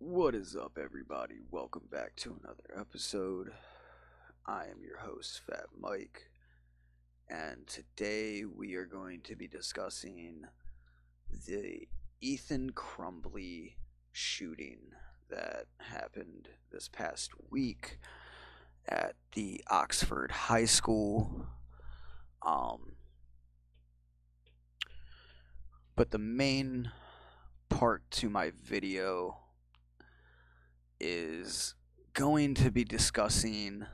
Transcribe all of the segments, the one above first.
What is up, everybody? Welcome back to another episode. I am your host, Fat Mike, and today we are going to be discussing the Ethan Crumbly shooting that happened this past week at the Oxford High School. But the main part to my video is going to be discussing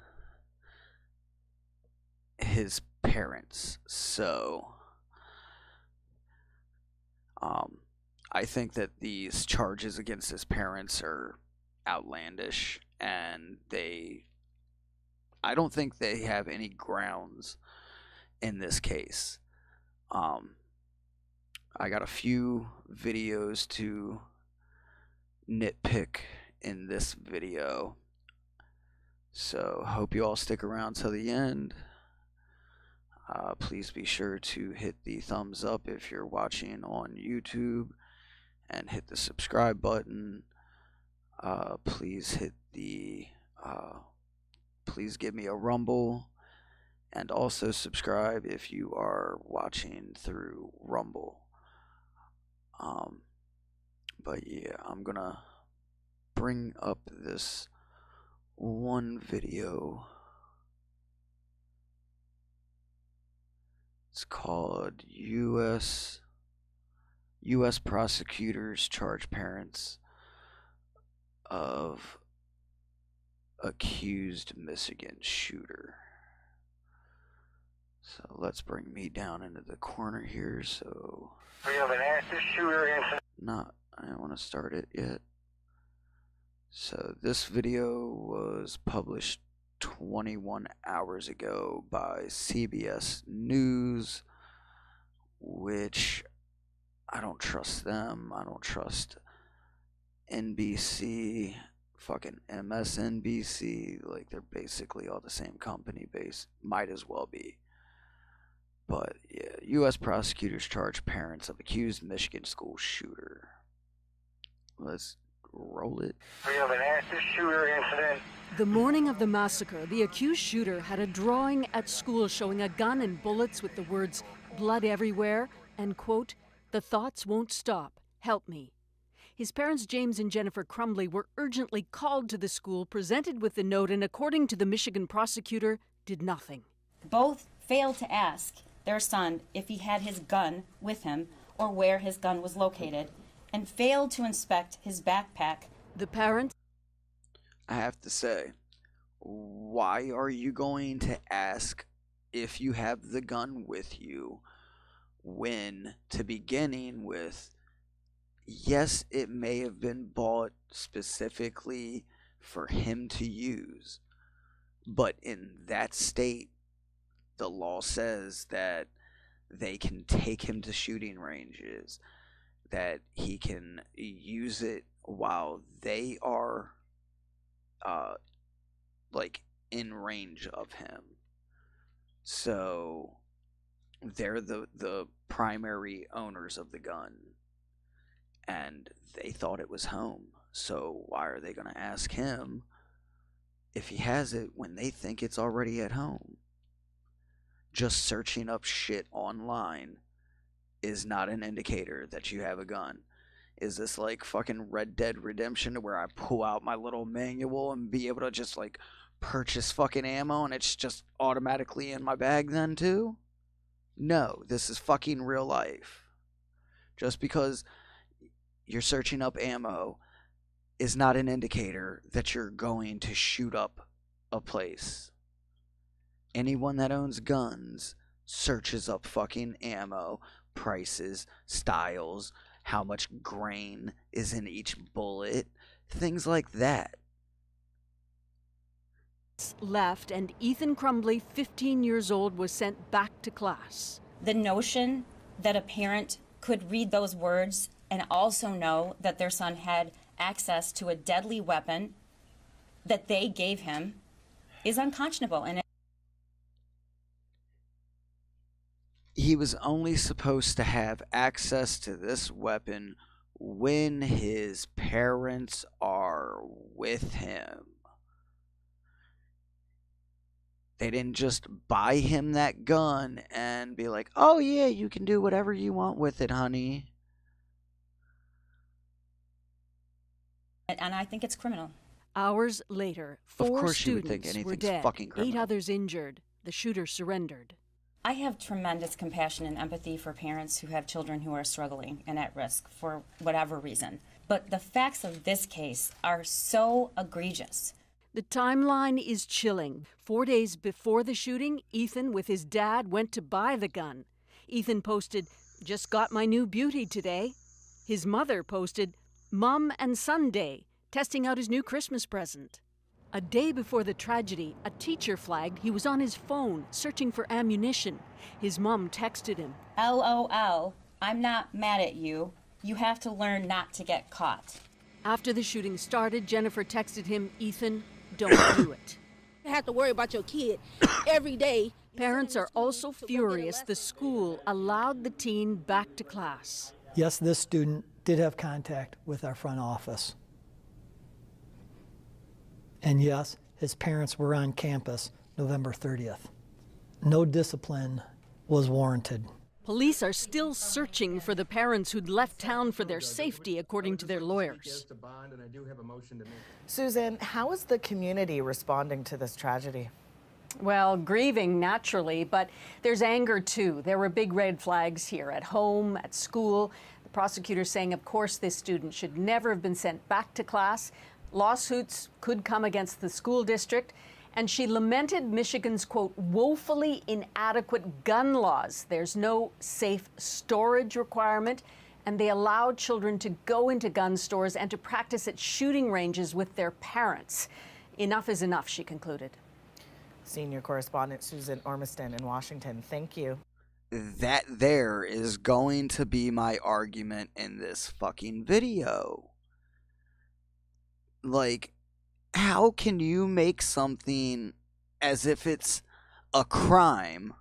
his parents. So, I think that these charges against his parents are outlandish, and I don't think they have any grounds in this case. I got a few videos to nitpick in this video, so hope you all stick around till the end. Please be sure to hit the thumbs up if you're watching on YouTube, and hit the subscribe button. Please give me a rumble, and also subscribe if you are watching through Rumble. But yeah, I'm gonna bring up this one video. It's called U.S. prosecutors charge parents of accused Michigan shooter. So let's bring me down into the corner here. So We have an active shooter incident. I don't want to start it yet. So this video was published 21 hours ago by CBS News, which I don't trust them. I don't trust NBC, fucking MSNBC. Like, they're basically all the same company base. Might as well be. But yeah, U.S. prosecutors charge parents of accused Michigan school shooter. Let's roll it. We have an active shooter incident. The morning of the massacre, the accused shooter had a drawing at school showing a gun and bullets with the words, "blood everywhere," and, quote, "the thoughts won't stop, help me." His parents, James and Jennifer Crumbly, were urgently called to the school, presented with the note, and according to the Michigan prosecutor, did nothing. Both failed to ask their son if he had his gun with him or where his gun was located, and failed to inspect his backpack. The parents... I have to say, why are you going to ask if you have the gun with you when, to beginning with, yes, it may have been bought specifically for him to use, but in that state, the law says that they can take him to shooting ranges, that he can use it while they are like in range of him. So they're the primary owners of the gun, and they thought it was home. So why are they going to ask him if he has it when they think it's already at home? Just searching up shit online is not an indicator that you have a gun. Is this like fucking Red Dead Redemption, where I pull out my little manual and be able to just like purchase fucking ammo and it's just automatically in my bag then too? No, this is fucking real life. Just because you're searching up ammo is not an indicator that you're going to shoot up a place. Anyone that owns guns searches up fucking ammo, prices, styles, how much grain is in each bullet, things like that. left, and Ethan Crumbly, 15 years old, was sent back to class. The notion that a parent could read those words and also know that their son had access to a deadly weapon that they gave him is unconscionable. And he was only supposed to have access to this weapon when his parents are with him. They didn't just buy him that gun and be like, oh yeah, you can do whatever you want with it, honey. And I think it's criminal. Hours later, Of 4 course you would think students were anything's dead, fucking 8 criminal. others injured. The shooter surrendered. I have tremendous compassion and empathy for parents who have children who are struggling and at risk for whatever reason. But the facts of this case are so egregious. The timeline is chilling. 4 days before the shooting, Ethan with his dad went to buy the gun. Ethan posted, "Just got my new beauty today." His mother posted, "Mom and Son Day, testing out his new Christmas present." A day before the tragedy, a teacher flagged he was on his phone searching for ammunition. His mom texted him, LOL, I'm not mad at you. You have to learn not to get caught. After the shooting started, Jennifer texted him, "Ethan, don't do it." You have to worry about your kid every day. Parents are also furious the school allowed the teen back to class. Yes, this student did have contact with our front office. And yes, his parents were on campus November 30th. No discipline was warranted. Police are still searching for the parents who'd left town for their safety, according to their lawyers. Susan, how is the community responding to this tragedy? Well, grieving naturally, but there's anger too. There were big red flags here at home, at school. The prosecutor saying, of course, this student should never have been sent back to class. Lawsuits could come against the school district. And she lamented Michigan's, quote, woefully inadequate gun laws. There's no safe storage requirement, and they allow children to go into gun stores and to practice at shooting ranges with their parents. Enough is enough, she concluded. Senior correspondent Susan Ormiston in Washington, thank you. That there is going to be my argument in this fucking video. Like, how can you make something as if it's a crime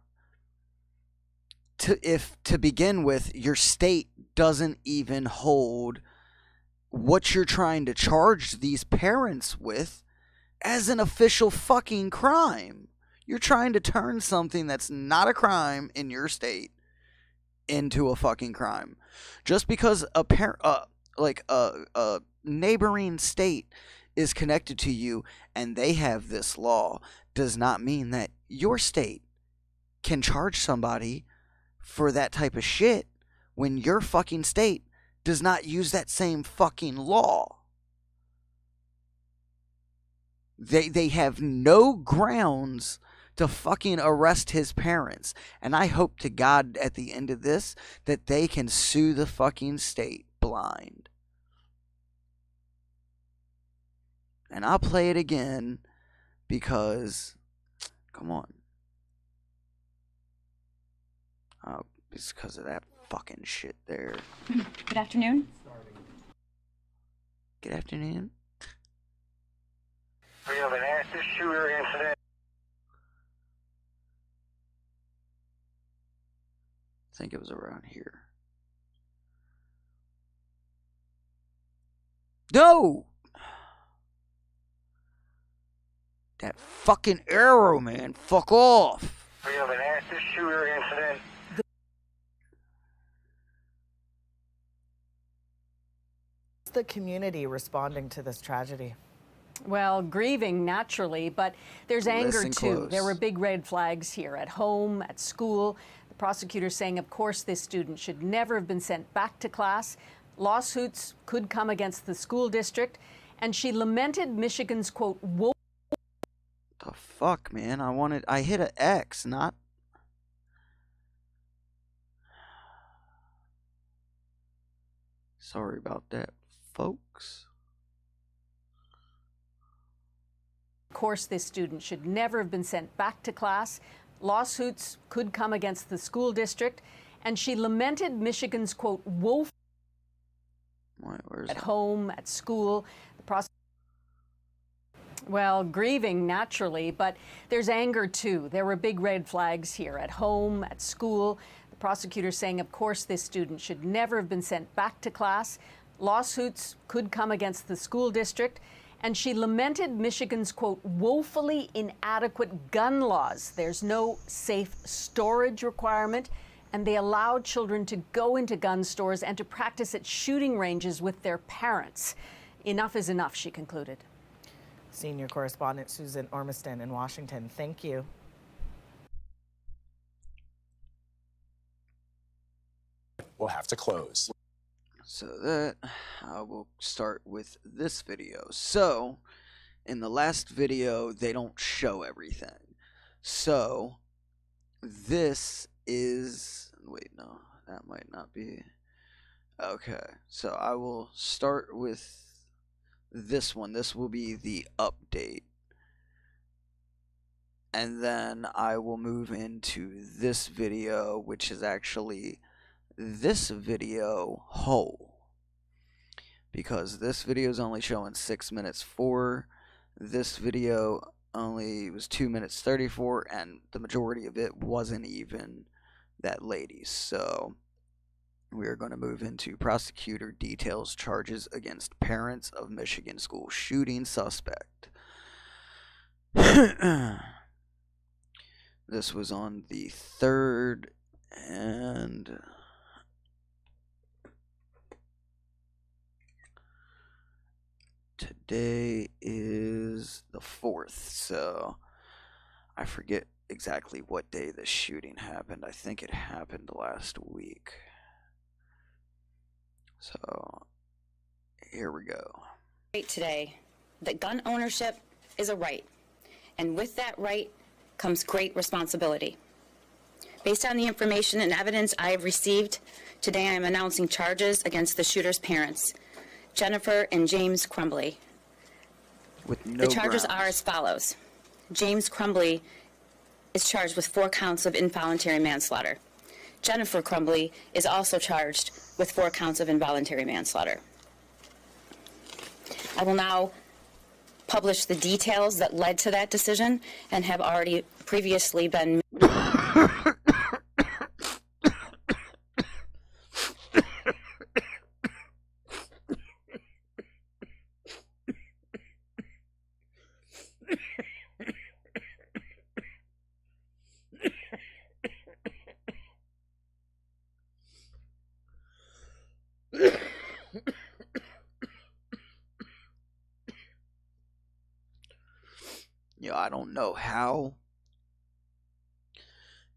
to begin with, your state doesn't even hold what you're trying to charge these parents with as an official fucking crime? You're trying to turn something that's not a crime in your state into a fucking crime. Just because a neighboring state is connected to you and they have this law does not mean that your state can charge somebody for that type of shit when your fucking state does not use that same fucking law. They have no grounds to fucking arrest his parents. And I hope to God at the end of this that they can sue the fucking state blind. And I'll play it again because, come on. Oh, it's because of that fucking shit there. Good afternoon. Good afternoon. We have an active shooter incident. I think it was around here. No! That fucking arrow, man. Fuck off. We have an active shooter incident. How's the community responding to this tragedy? Well, grieving naturally, but there's anger Listen too. close. There were big red flags here at home, at school. The prosecutor saying, of course, this student should never have been sent back to class. Lawsuits could come against the school district. And she lamented Michigan's, quote, The fuck, man? I hit an X, not... Sorry about that, folks. Of course, this student should never have been sent back to class. Lawsuits could come against the school district. And she lamented Michigan's, quote, woeful Where's at that? home, at school. Well, grieving naturally, but there's anger too. There were big red flags here at home, at school. The prosecutor saying, of course, this student should never have been sent back to class. Lawsuits could come against the school district, and she lamented Michigan's, quote, woefully inadequate gun laws. There's no safe storage requirement, and they allow children to go into gun stores and to practice at shooting ranges with their parents. Enough is enough, she concluded. Senior correspondent Susan Ormiston in Washington, thank you. We'll have to close. So that I will start with this video. So in the last video, they don't show everything. So this is, wait, no, that might not be. Okay, so I will start with this one. This will be the update. And then I will move into this video, which is actually this video whole, because this video is only showing 6 minutes 4. This video only was 2 minutes 34, and the majority of it wasn't even that lady's. So we are going to move into prosecutor details charges against parents of Michigan school shooting suspect. This was on the 3rd, and today is the 4th, so I forget exactly what day the shooting happened. I think it happened last week. So here we go. Today that gun ownership is a right, and with that right comes great responsibility. Based on the information and evidence I have received, today I am announcing charges against the shooter's parents, Jennifer and James Crumbly. With no the charges grounds. are as follows. James Crumbly is charged with 4 counts of involuntary manslaughter. Jennifer Crumbly is also charged with 4 counts of involuntary manslaughter. I will now publish the details that led to that decision and have already previously been Yeah, I don't know how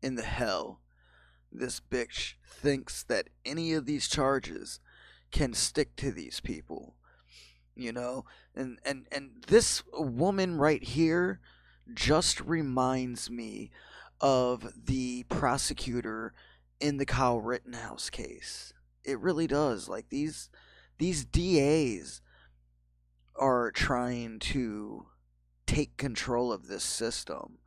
in the hell this bitch thinks that any of these charges can stick to these people. You know? And this woman right here just reminds me of the prosecutor in the Kyle Rittenhouse case. It really does. Like, these DAs are trying to take control of this system,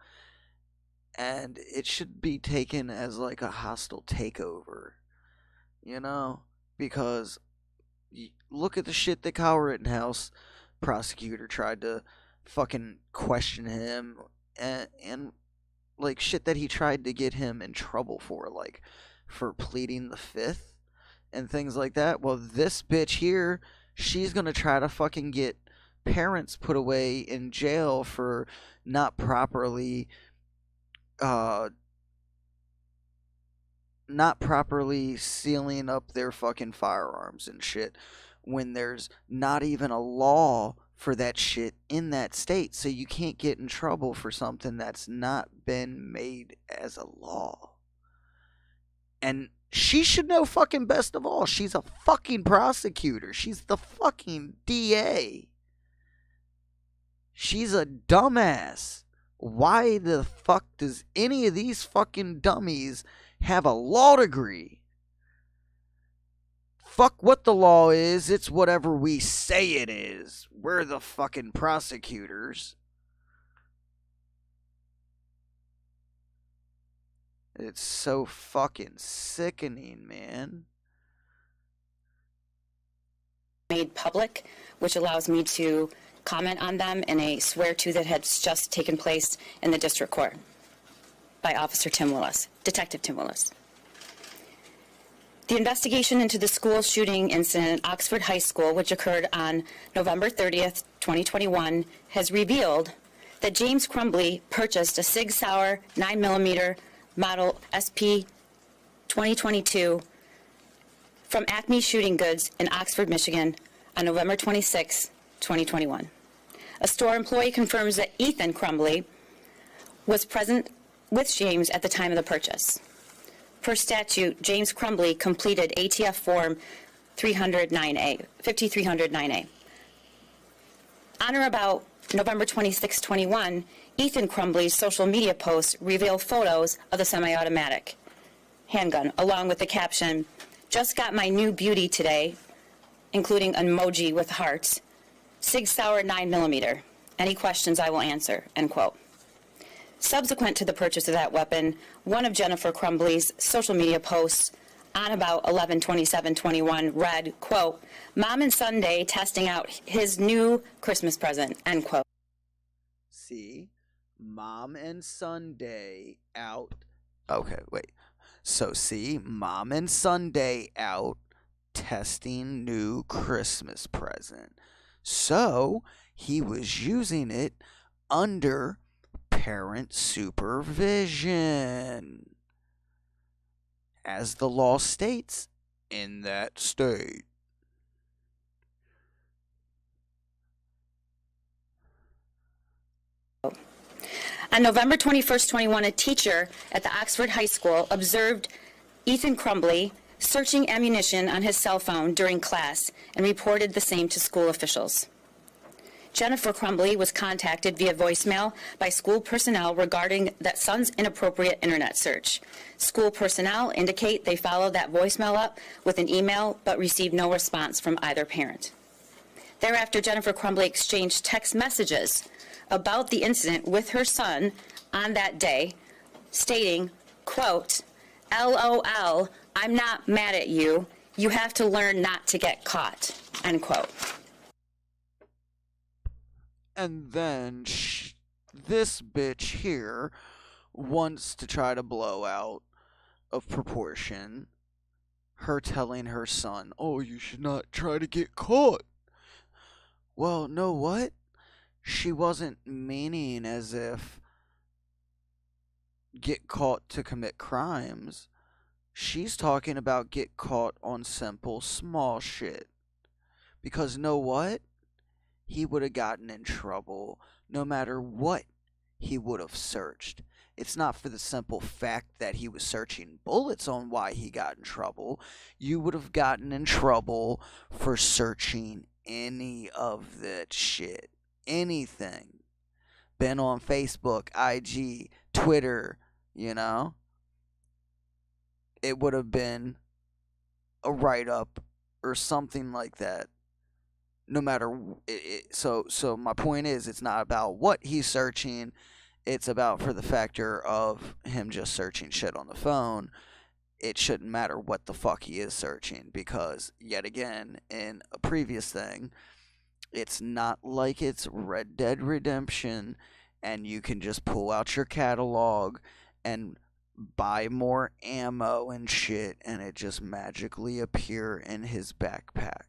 and it should be taken as like a hostile takeover, you know, because look at the shit that Kyle Rittenhouse prosecutor tried to fucking question him, and like shit that he tried to get him in trouble for, like for pleading the fifth and things like that. Well, this bitch here, she's gonna try to fucking get parents put away in jail for not properly sealing up their fucking firearms and shit, when there's not even a law for that shit in that state. So you can't get in trouble for something that's not been made as a law. And she should know fucking best of all. She's a fucking prosecutor. She's the fucking DA. She's a dumbass. Why the fuck does any of these fucking dummies have a law degree? Fuck what the law is. It's whatever we say it is. We're the fucking prosecutors. It's so fucking sickening, man. made public, which allows me to comment on them in a swear-to that has just taken place in the district court by Officer Tim Willis, Detective Tim Willis. The investigation into the school shooting incident at Oxford High School, which occurred on November 30th, 2021, has revealed that James Crumbly purchased a Sig Sauer 9mm model SP 2022 from Acme Shooting Goods in Oxford, Michigan on November 26, 2021. A store employee confirms that Ethan Crumbly was present with James at the time of the purchase. Per statute, James Crumbly completed ATF Form 5309A. On or about November 26, 21, Ethan Crumbly's social media posts reveal photos of the semi-automatic handgun, along with the caption, "Just got my new beauty today," including an emoji with hearts, "Sig Sauer 9mm. Any questions I will answer," end quote. Subsequent to the purchase of that weapon, one of Jennifer Crumbly's social media posts on about 11/27/21 read, quote, "Mom and Sunday testing out his new Christmas present," end quote. See? Mom and Sunday out. Okay, wait. So, see? Mom and Sunday out testing new Christmas present. So, he was using it under parent supervision, as the law states in that state. On November 21st, 21, a teacher at the Oxford High School observed Ethan Crumbly searching ammunition on his cell phone during class and reported the same to school officials. Jennifer Crumbly was contacted via voicemail by school personnel regarding that son's inappropriate internet search. School personnel indicate they followed that voicemail up with an email but received no response from either parent. Thereafter, Jennifer Crumbly exchanged text messages about the incident with her son on that day, stating, quote, "LOL, I'm not mad at you. You have to learn not to get caught," end quote. And then this bitch here wants to try to blow out of proportion her telling her son, "Oh, you should not try to get caught." Well, know what? She wasn't meaning as if get caught to commit crimes. She's talking about get caught on simple, small shit. Because know what? He would have gotten in trouble no matter what he would have searched. It's not for the simple fact that he was searching bullets on why he got in trouble. You would have gotten in trouble for searching any of that shit. Anything. Been on Facebook, IG, Twitter, you know? It would have been a write-up or something like that. No matter so my point is, it's not about what he's searching, it's about for the factor of him just searching shit on the phone. It shouldn't matter what the fuck he is searching, because yet again, in a previous thing, it's not like it's Red Dead Redemption and you can just pull out your catalog and buy more ammo and shit and it just magically appear in his backpack.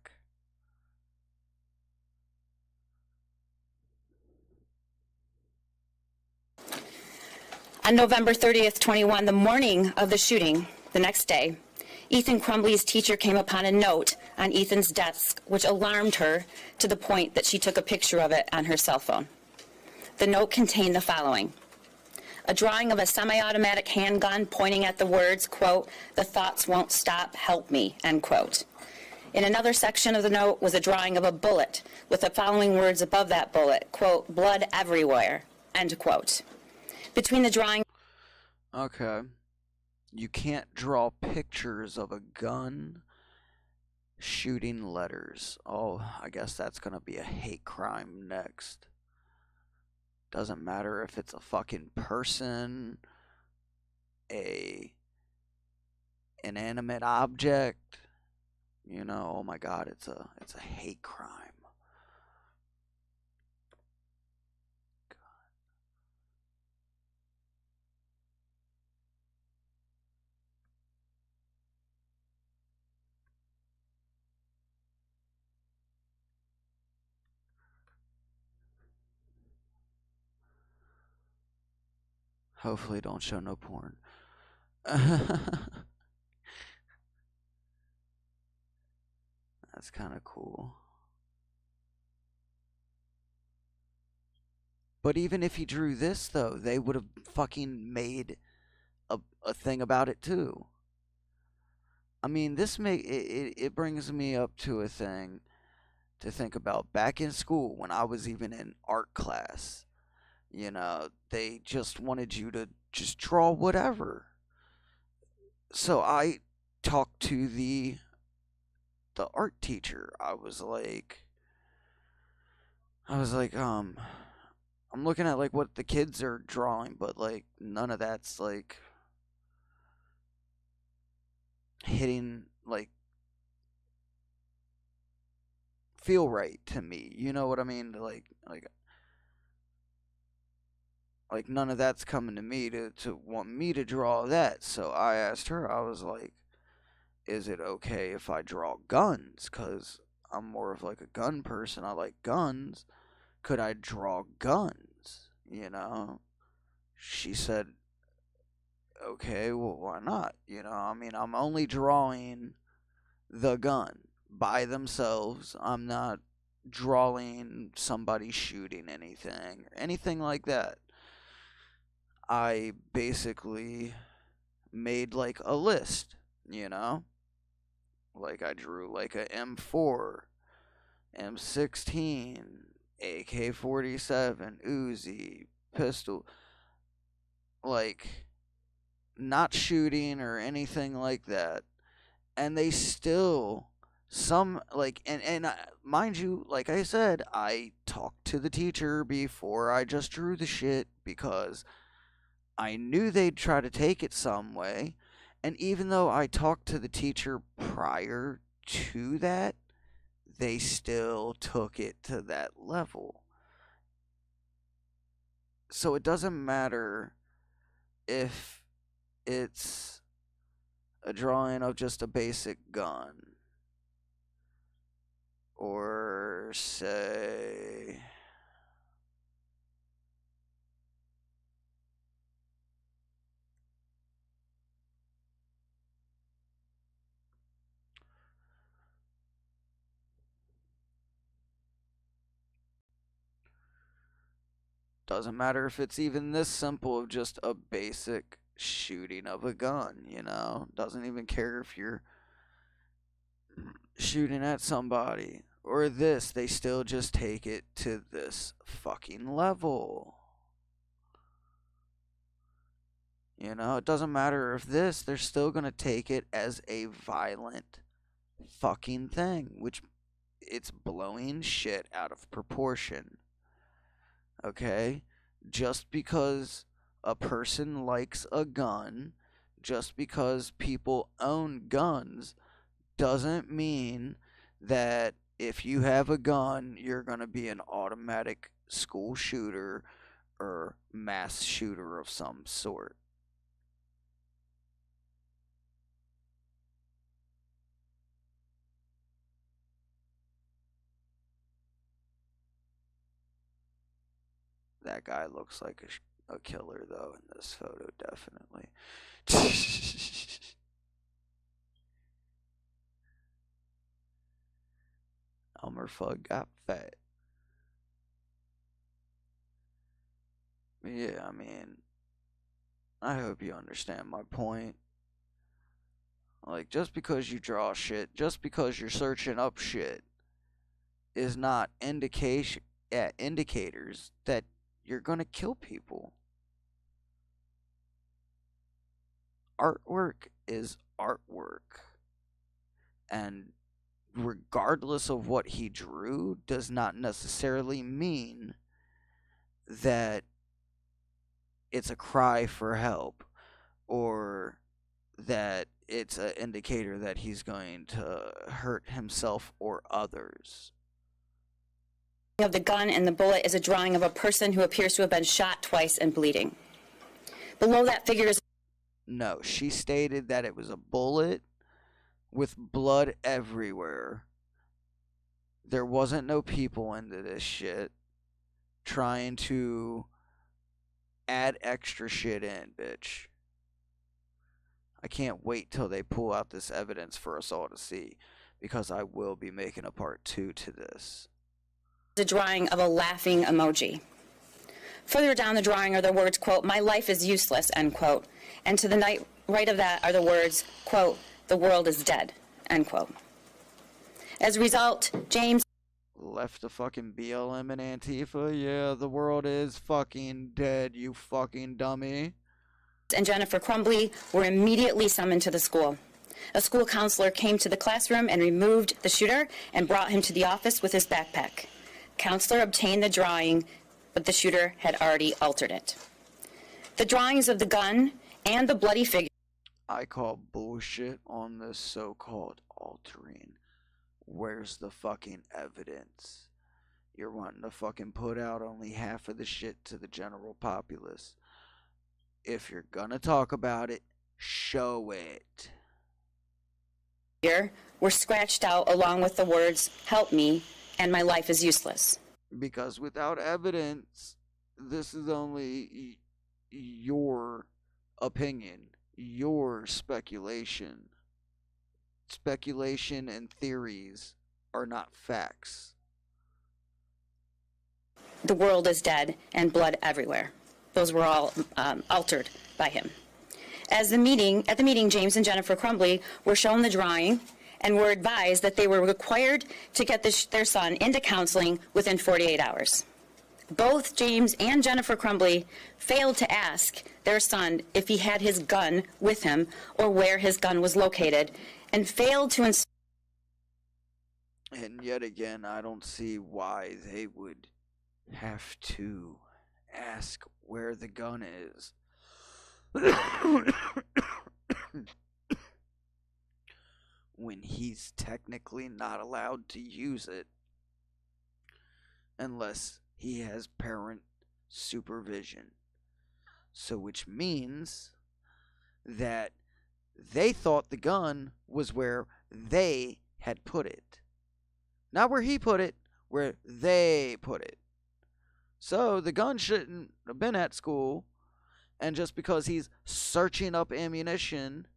On November 30th, 21, the morning of the shooting, the next day, Ethan Crumbly's teacher came upon a note on Ethan's desk which alarmed her to the point that she took a picture of it on her cell phone. The note contained the following: a drawing of a semi-automatic handgun pointing at the words, quote, "The thoughts won't stop, help me," end quote. In another section of the note was a drawing of a bullet with the following words above that bullet, quote, "Blood everywhere," end quote. Between the drawing... Okay. You can't draw pictures of a gun shooting letters. Oh, I guess that's gonna be a hate crime next. Doesn't matter if it's a fucking person, a inanimate object. You know, oh my god, it's a hate crime. Hopefully don't show no porn. That's kind of cool. But even if he drew this, though, they would have fucking made a thing about it, too. I mean, it brings me up to a thing to think about. Back in school, when I was even in art class, you know, they just wanted you to just draw whatever. So I talked to the art teacher. I was like, I'm looking at like what the kids are drawing, but like none of that's like hitting like feel right to me. You know what I mean? Like none of that's coming to me to want me to draw that. So I asked her, I was like, is it okay if I draw guns? Because I'm more of like a gun person. I like guns. Could I draw guns? You know? She said, okay, well, why not? You know, I mean, I'm only drawing the gun by themselves. I'm not drawing somebody shooting anything like that. I basically made like a list, you know? Like I drew like a M4, M16, AK-47, Uzi, pistol, like not shooting or anything like that. And they still mind you, like I said, I talked to the teacher before I just drew the shit because I knew they'd try to take it some way. And even though I talked to the teacher prior to that, they still took it to that level. So it doesn't matter if it's a drawing of just a basic gun, or say doesn't matter if it's even this simple of just a basic shooting of a gun, you know? Doesn't even care if you're shooting at somebody or this, they still just take it to this fucking level. You know, it doesn't matter if this, they're still gonna take it as a violent fucking thing, which it's blowing shit out of proportion. Okay? Just because a person likes a gun, just because people own guns, doesn't mean that if you have a gun, you're going to be an automatic school shooter or mass shooter of some sort. That guy looks like a killer, though, in this photo, definitely. Elmer Fudd got fat. Yeah, I mean, I hope you understand my point. Like, just because you draw shit, just because you're searching up shit, is not indicators that you're gonna kill people. Artwork is artwork. And regardless of what he drew, does not necessarily mean that it's a cry for help or that it's an indicator that he's going to hurt himself or others. Of the gun and the bullet is a drawing of a person who appears to have been shot twice and bleeding. Below that figure is... No, she stated that it was a bullet with blood everywhere. There wasn't no people into this shit trying to add extra shit in, bitch. I can't wait till they pull out this evidence for us all to see, because I will be making a part 2 to this. The drawing of a laughing emoji. Further down the drawing are the words, quote, "My life is useless," end quote. And to the right of that are the words, quote, "The world is dead," end quote. As a result, James Left the fucking BLM and Antifa. Yeah, the world is fucking dead, you fucking dummy. and Jennifer Crumbly were immediately summoned to the school. A school counselor came to the classroom and removed the shooter and brought him to the office with his backpack. Counselor obtained the drawing, but the shooter had already altered it. The drawings of the gun and the bloody figure. I call bullshit on this so-called altering. Where's the fucking evidence? You're wanting to fucking put out only half of the shit to the general populace. If you're gonna talk about it, show it. Were scratched out along with the words, "Help me," and "My life is useless." Because without evidence, this is only your opinion, your speculation. Speculation and theories are not facts. The world is dead and blood everywhere. Those were all altered by him. At the meeting, James and Jennifer Crumbly were shown the drawing and were advised that they were required to get their son into counseling within 48 hours. Both James and Jennifer Crumbly failed to ask their son if he had his gun with him or where his gun was located, and failed to And yet again, I don't see why they would have to ask where the gun is. When he's technically not allowed to use it unless he has parent supervision. So which means that they thought the gun was where they had put it. Not where he put it, where they put it. So the gun shouldn't have been at school, and just because he's searching up ammunition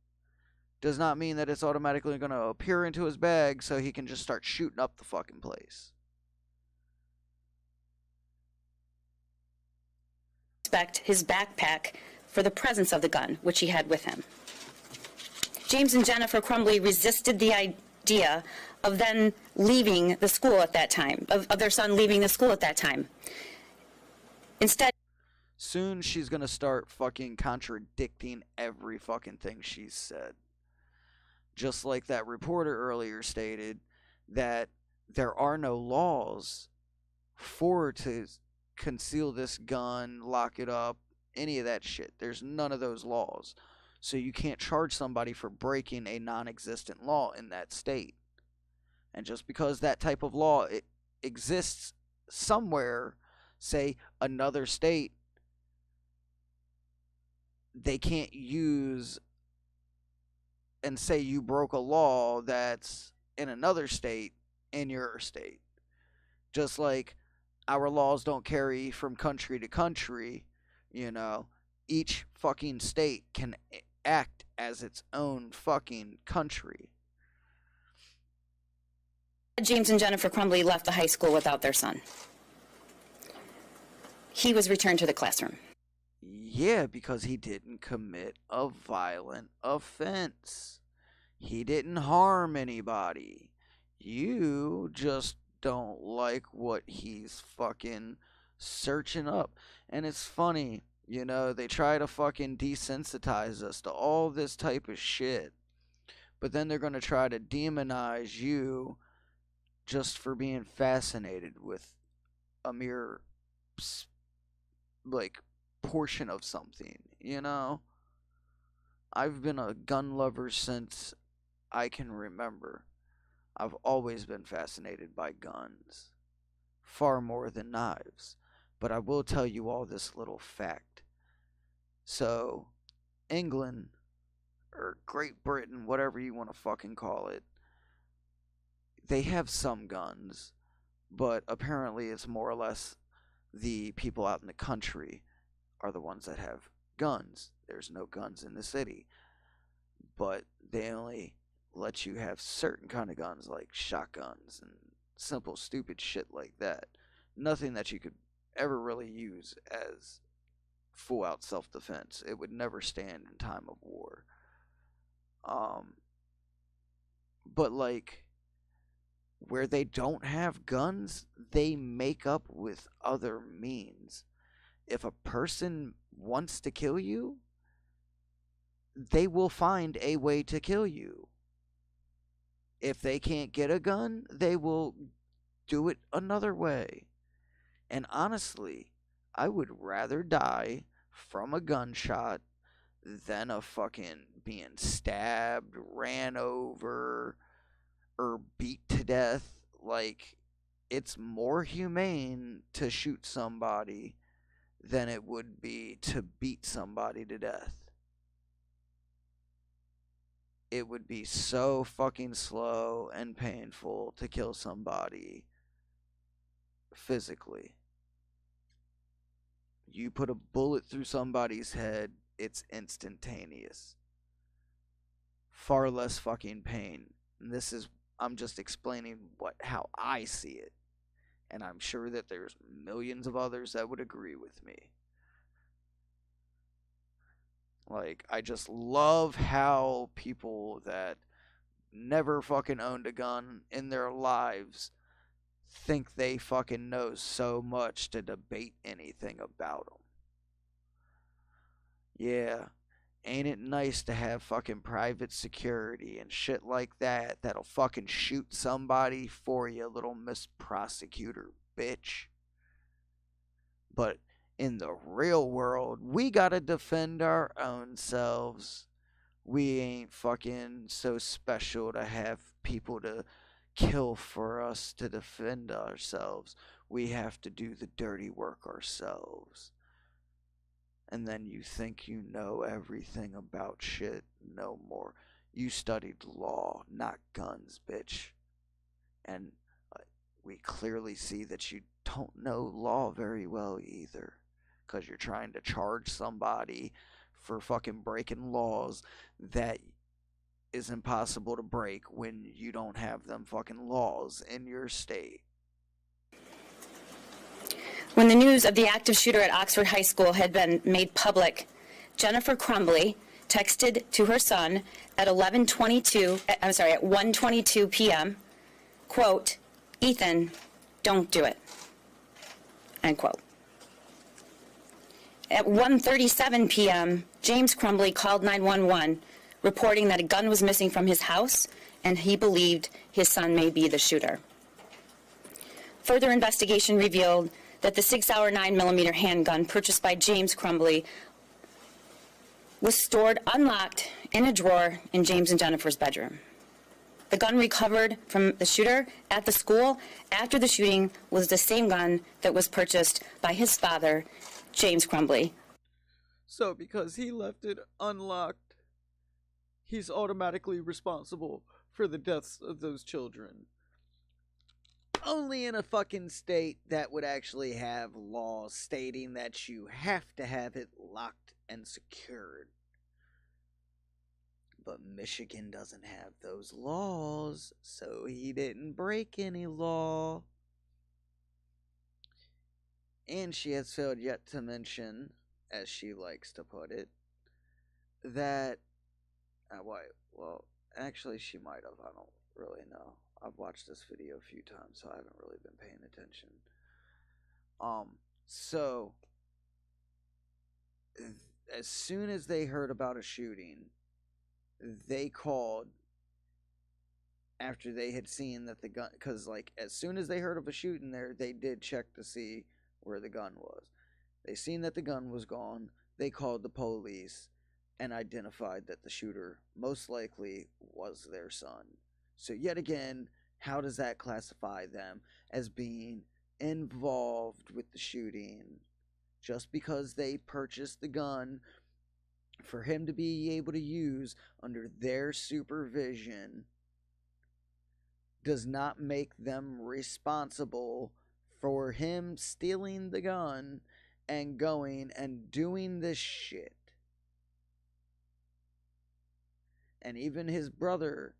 does not mean that it's automatically going to appear into his bag so he can just start shooting up the fucking place. Inspect his backpack for the presence of the gun, which he had with him. James and Jennifer Crumbly resisted the idea of then leaving the school at that time, of their son leaving the school at that time. Instead, soon she's going to start fucking contradicting every fucking thing she's said. Just like that reporter earlier stated that there are no laws for to conceal this gun, lock it up, any of that shit. There's none of those laws. So you can't charge somebody for breaking a non-existent law in that state. And just because that type of law exists somewhere, say another state, they can't use and say you broke a law that's in another state in your state. Just like our laws don't carry from country to country, you know, each fucking state can act as its own fucking country. James and Jennifer Crumbly left the high school without their son. He was returned to the classroom. Yeah, because he didn't commit a violent offense. He didn't harm anybody. You just don't like what he's fucking searching up. And it's funny, you know, they try to fucking desensitize us to all this type of shit. But then they're going to try to demonize you just for being fascinated with a mere, like, portion of something, you know? I've been a gun lover since I can remember. I've always been fascinated by guns, far more than knives. But I will tell you all this little fact. So, England, or Great Britain, whatever you want to fucking call it, they have some guns, but apparently it's more or less the people out in the country are the ones that have guns. There's no guns in the city, but they only let you have certain kind of guns like shotguns and simple stupid shit like that. Nothing that you could ever really use as full out self-defense. It would never stand in time of war. But like where they don't have guns, they make up with other means. If a person wants to kill you, they will find a way to kill you. If they can't get a gun, they will do it another way. And honestly, I would rather die from a gunshot than a fucking being stabbed, ran over, or beat to death. Like, it's more humane to shoot somebody than it would be to beat somebody to death. It would be so fucking slow and painful to kill somebody physically. You put a bullet through somebody's head, it's instantaneous. Far less fucking pain. And I'm just explaining how I see it. And I'm sure that there's millions of others that would agree with me. Like, I just love how people that never fucking owned a gun in their lives think they fucking know so much to debate anything about them. Yeah, ain't it nice to have fucking private security and shit like that that'll fucking shoot somebody for you, little Miss Prosecutor bitch? But in the real world, we gotta defend our own selves. We ain't fucking so special to have people to kill for us to defend ourselves. We have to do the dirty work ourselves. And then you think you know everything about shit. No more. You studied law, not guns, bitch. And we clearly see that you don't know law very well either. Because you're trying to charge somebody for fucking breaking laws that is impossible to break when you don't have them fucking laws in your state. When the news of the active shooter at Oxford High School had been made public, Jennifer Crumbly texted to her son at 1:22 p.m., quote, "Ethan, don't do it," end quote. At 1:37 p.m., James Crumbly called 911, reporting that a gun was missing from his house and he believed his son may be the shooter. Further investigation revealed that the 6-hour 9mm handgun purchased by James Crumbly was stored unlocked in a drawer in James and Jennifer's bedroom. The gun recovered from the shooter at the school after the shooting was the same gun that was purchased by his father, James Crumbly. So because he left it unlocked, he's automatically responsible for the deaths of those children. Only in a fucking state that would actually have laws stating that you have to have it locked and secured. But Michigan doesn't have those laws, so he didn't break any law. And she has failed yet to mention, as she likes to put it, that... well, actually she might have, I don't really know. I've watched this video a few times, so I haven't really been paying attention. So, as soon as they heard about a shooting, they called after they had seen that the gun, because like as soon as they heard of a shooting there, they did check to see where the gun was. They seen that the gun was gone. They called the police and identified that the shooter most likely was their son. So yet again, how does that classify them as being involved with the shooting? Just because they purchased the gun for him to be able to use under their supervision does not make them responsible for him stealing the gun and going and doing this shit. And even his brother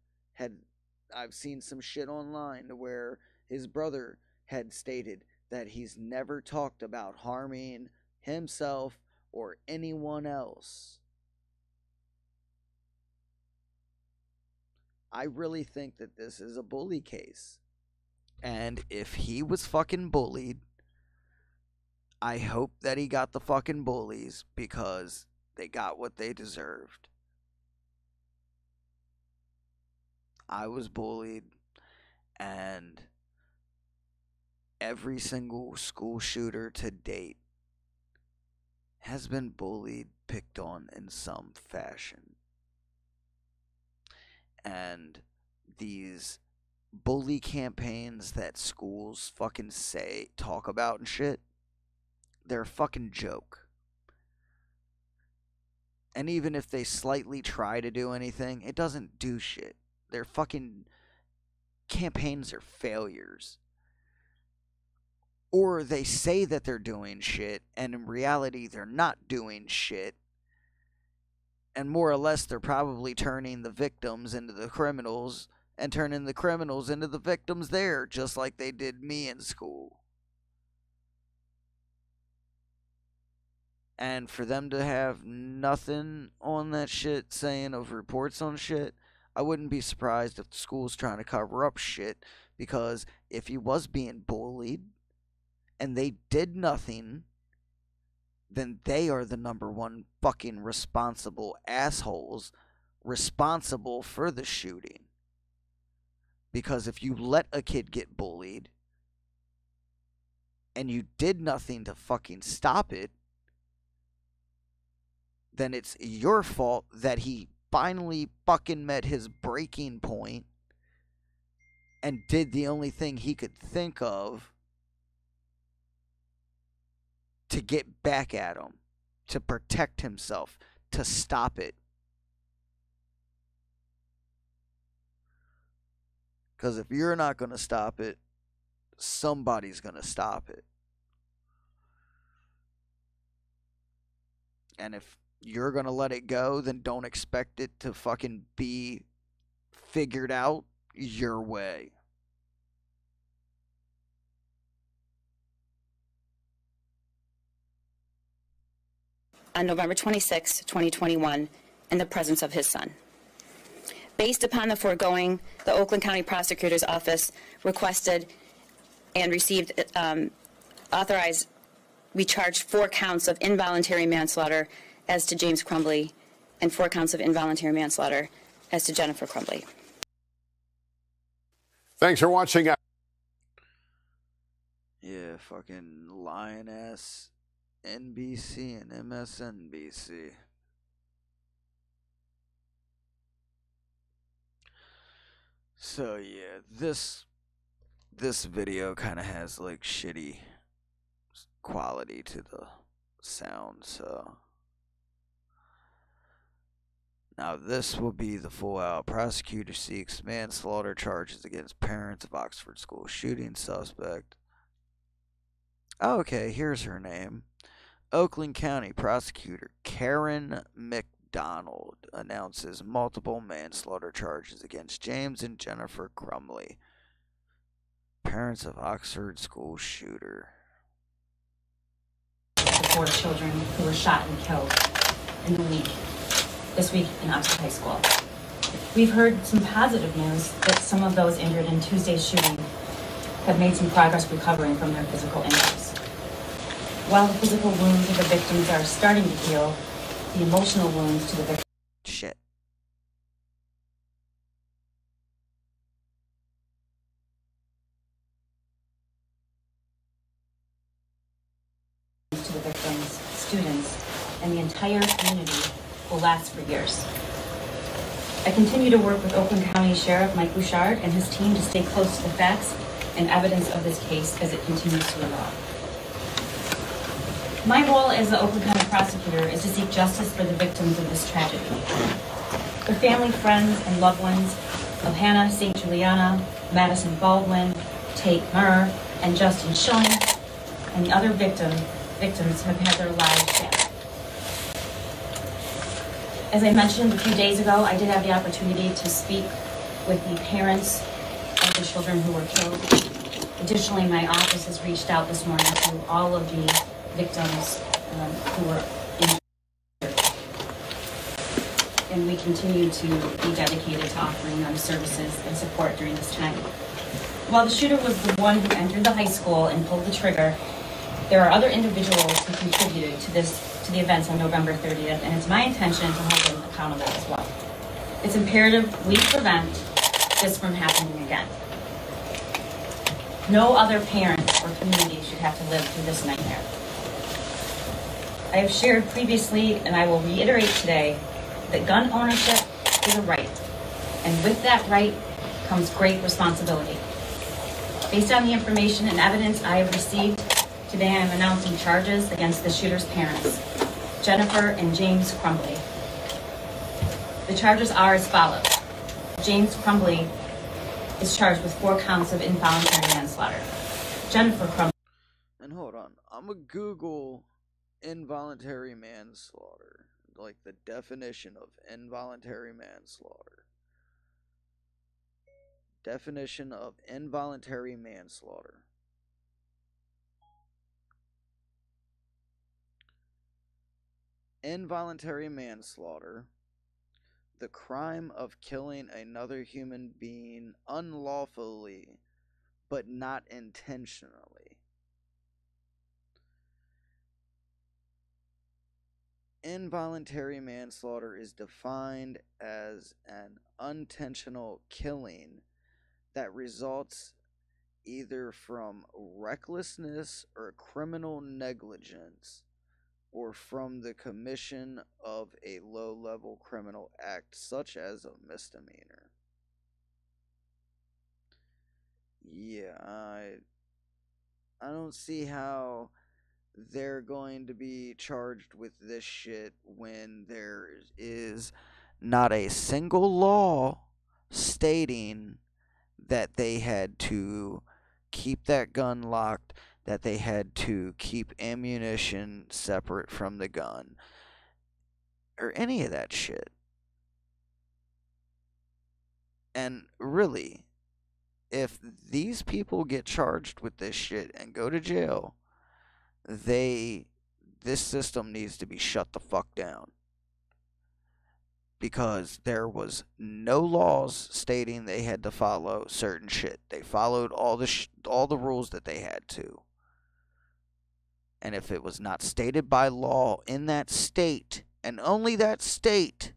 I've seen some shit online where his brother had stated that he's never talked about harming himself or anyone else. I really think that this is a bully case. And if he was fucking bullied, I hope that he got the fucking bullies because they got what they deserved. I was bullied, and every single school shooter to date has been bullied, picked on in some fashion. And these bully campaigns that schools fucking talk about and shit, they're a fucking joke. And even if they slightly try to do anything, it doesn't do shit. Their fucking campaigns are failures. Or they say that they're doing shit, and in reality, they're not doing shit. And more or less, they're probably turning the victims into the criminals, and turning the criminals into the victims there, just like they did me in school. And for them to have nothing on that shit saying of reports on shit, I wouldn't be surprised if the school's trying to cover up shit, because if he was being bullied and they did nothing, then they are the number one fucking responsible assholes responsible for the shooting. Because if you let a kid get bullied and you did nothing to fucking stop it, then it's your fault that he finally fucking met his breaking point and did the only thing he could think of to get back at him, to protect himself, to stop it. Because if you're not going to stop it, somebody's going to stop it. And if you're going to let it go, then don't expect it to fucking be figured out your way. On November 26, 2021, in the presence of his son. Based upon the foregoing, the Oakland County Prosecutor's Office requested and received, we charged 4 counts of involuntary manslaughter as to James Crumbly and 4 counts of involuntary manslaughter as to Jennifer Crumbly. Thanks for watching. Yeah, fucking lying ass NBC and MSNBC. So yeah, this video kind of has like shitty quality to the sound, so now this will be the full out. Prosecutor seeks manslaughter charges against parents of Oxford school shooting suspect. Oh, okay, here's her name. Oakland County Prosecutor Karen McDonald announces multiple manslaughter charges against James and Jennifer Crumbly, parents of Oxford school shooter. The 4 children who were shot and killed in this week in Oxford High School. We've heard some positive news that some of those injured in Tuesday's shooting have made some progress recovering from their physical injuries. While the physical wounds of the victims are starting to heal, the emotional wounds to the victims. Shit. To the victims, students, and the entire community will last for years. I continue to work with Oakland County Sheriff Mike Bouchard and his team to stay close to the facts and evidence of this case as it continues to evolve. My role as the Oakland County Prosecutor is to seek justice for the victims of this tragedy. The family, friends, and loved ones of Hannah St. Juliana, Madison Baldwin, Tate Murr, and Justin Schoen, and the other victim victims have had their lives shattered. As I mentioned a few days ago, I did have the opportunity to speak with the parents of the children who were killed. Additionally, my office has reached out this morning to all of the victims who were injured. And we continue to be dedicated to offering them services and support during this time. While the shooter was the one who entered the high school and pulled the trigger, there are other individuals who contributed to the events on November 30th, and it's my intention to hold them accountable as well. It's imperative we prevent this from happening again. No other parent or community should have to live through this nightmare. I have shared previously, and I will reiterate today, that gun ownership is a right, and with that right comes great responsibility. Based on the information and evidence I have received, today I am announcing charges against the shooter's parents, Jennifer and James Crumbly. The charges are as follows. James Crumbly is charged with 4 counts of involuntary manslaughter. Jennifer Crumbly. And hold on, I'm gonna Google involuntary manslaughter, like the definition of involuntary manslaughter. Definition of involuntary manslaughter. Involuntary manslaughter, the crime of killing another human being unlawfully, but not intentionally. Involuntary manslaughter is defined as an unintentional killing that results either from recklessness or criminal negligence, or from the commission of a low-level criminal act such as a misdemeanor. Yeah, I don't see how they're going to be charged with this shit when there is not a single law stating that they had to keep that gun locked, that they had to keep ammunition separate from the gun, or any of that shit. And really, if these people get charged with this shit and go to jail, this system needs to be shut the fuck down. Because there was no laws stating they had to follow certain shit. They followed all the rules that they had to. And if it was not stated by law in that state, and only that state,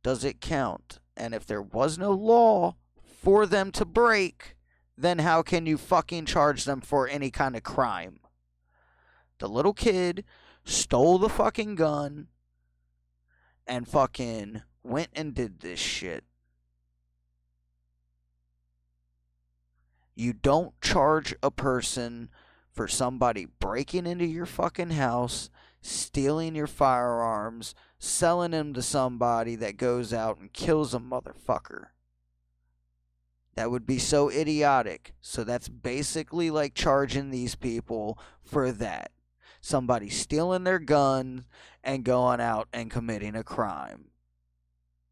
does it count. And if there was no law for them to break, then how can you fucking charge them for any kind of crime? The little kid stole the fucking gun and fucking went and did this shit. You don't charge a person for somebody breaking into your fucking house, stealing your firearms, selling them to somebody that goes out and kills a motherfucker. That would be so idiotic. So that's basically like charging these people for that. Somebody stealing their gun and going out and committing a crime.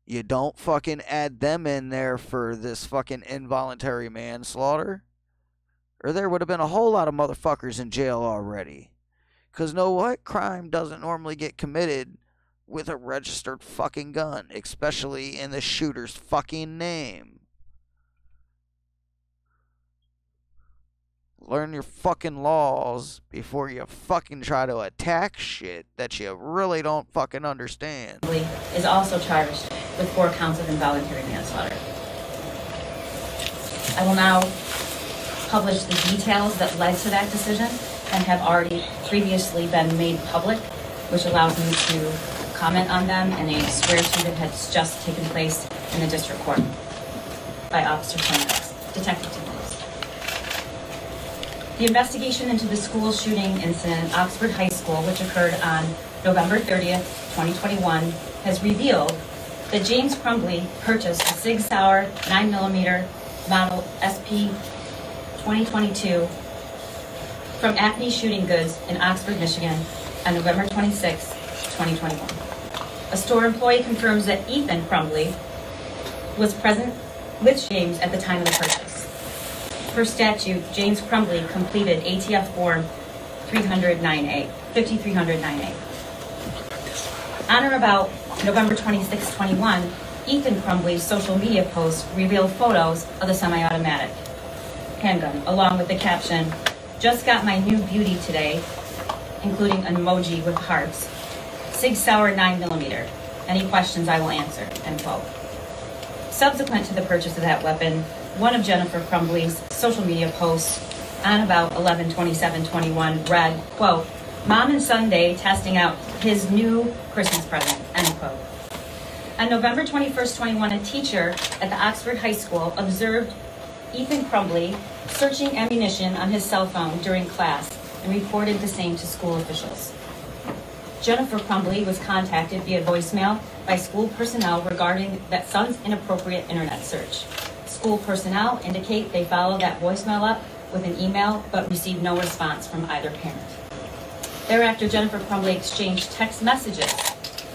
You don't fucking add them in there for this fucking involuntary manslaughter, or there would have been a whole lot of motherfuckers in jail already. Because know what? Crime doesn't normally get committed with a registered fucking gun, especially in the shooter's fucking name. Learn your fucking laws before you fucking try to attack shit that you really don't fucking understand. Is also charged with 4 counts of involuntary manslaughter. I will now publish the details that led to that decision and have already previously been made public, which allows me to comment on them in a swear-to that has just taken place in the district court by Officer Detective Timmons. The investigation into the school shooting incident at Oxford High School, which occurred on November 30th, 2021, has revealed that James Crumbly purchased a Sig Sauer 9mm model SP 2022 from Acme Shooting Goods in Oxford, Michigan on November 26, 2021. A store employee confirms that Ethan Crumbly was present with James at the time of the purchase. Per statute, James Crumbly completed ATF Form 5309A. On or about November 26, 21, Ethan Crumbly's social media post revealed photos of the semi-automatic handgun, along with the caption, "Just got my new beauty today," including an emoji with hearts. "Sig Sauer 9mm. Any questions I will answer," end quote. Subsequent to the purchase of that weapon, one of Jennifer Crumbly's social media posts on about 11/27/21 read, quote, "Mom and Sunday testing out his new Christmas present," end quote. On November 21st, 21, a teacher at the Oxford High School observed Ethan Crumbly searching ammunition on his cell phone during class and reported the same to school officials. Jennifer Crumbly was contacted via voicemail by school personnel regarding that son's inappropriate internet search. School personnel indicate they followed that voicemail up with an email but received no response from either parent. Thereafter, Jennifer Crumbly exchanged text messages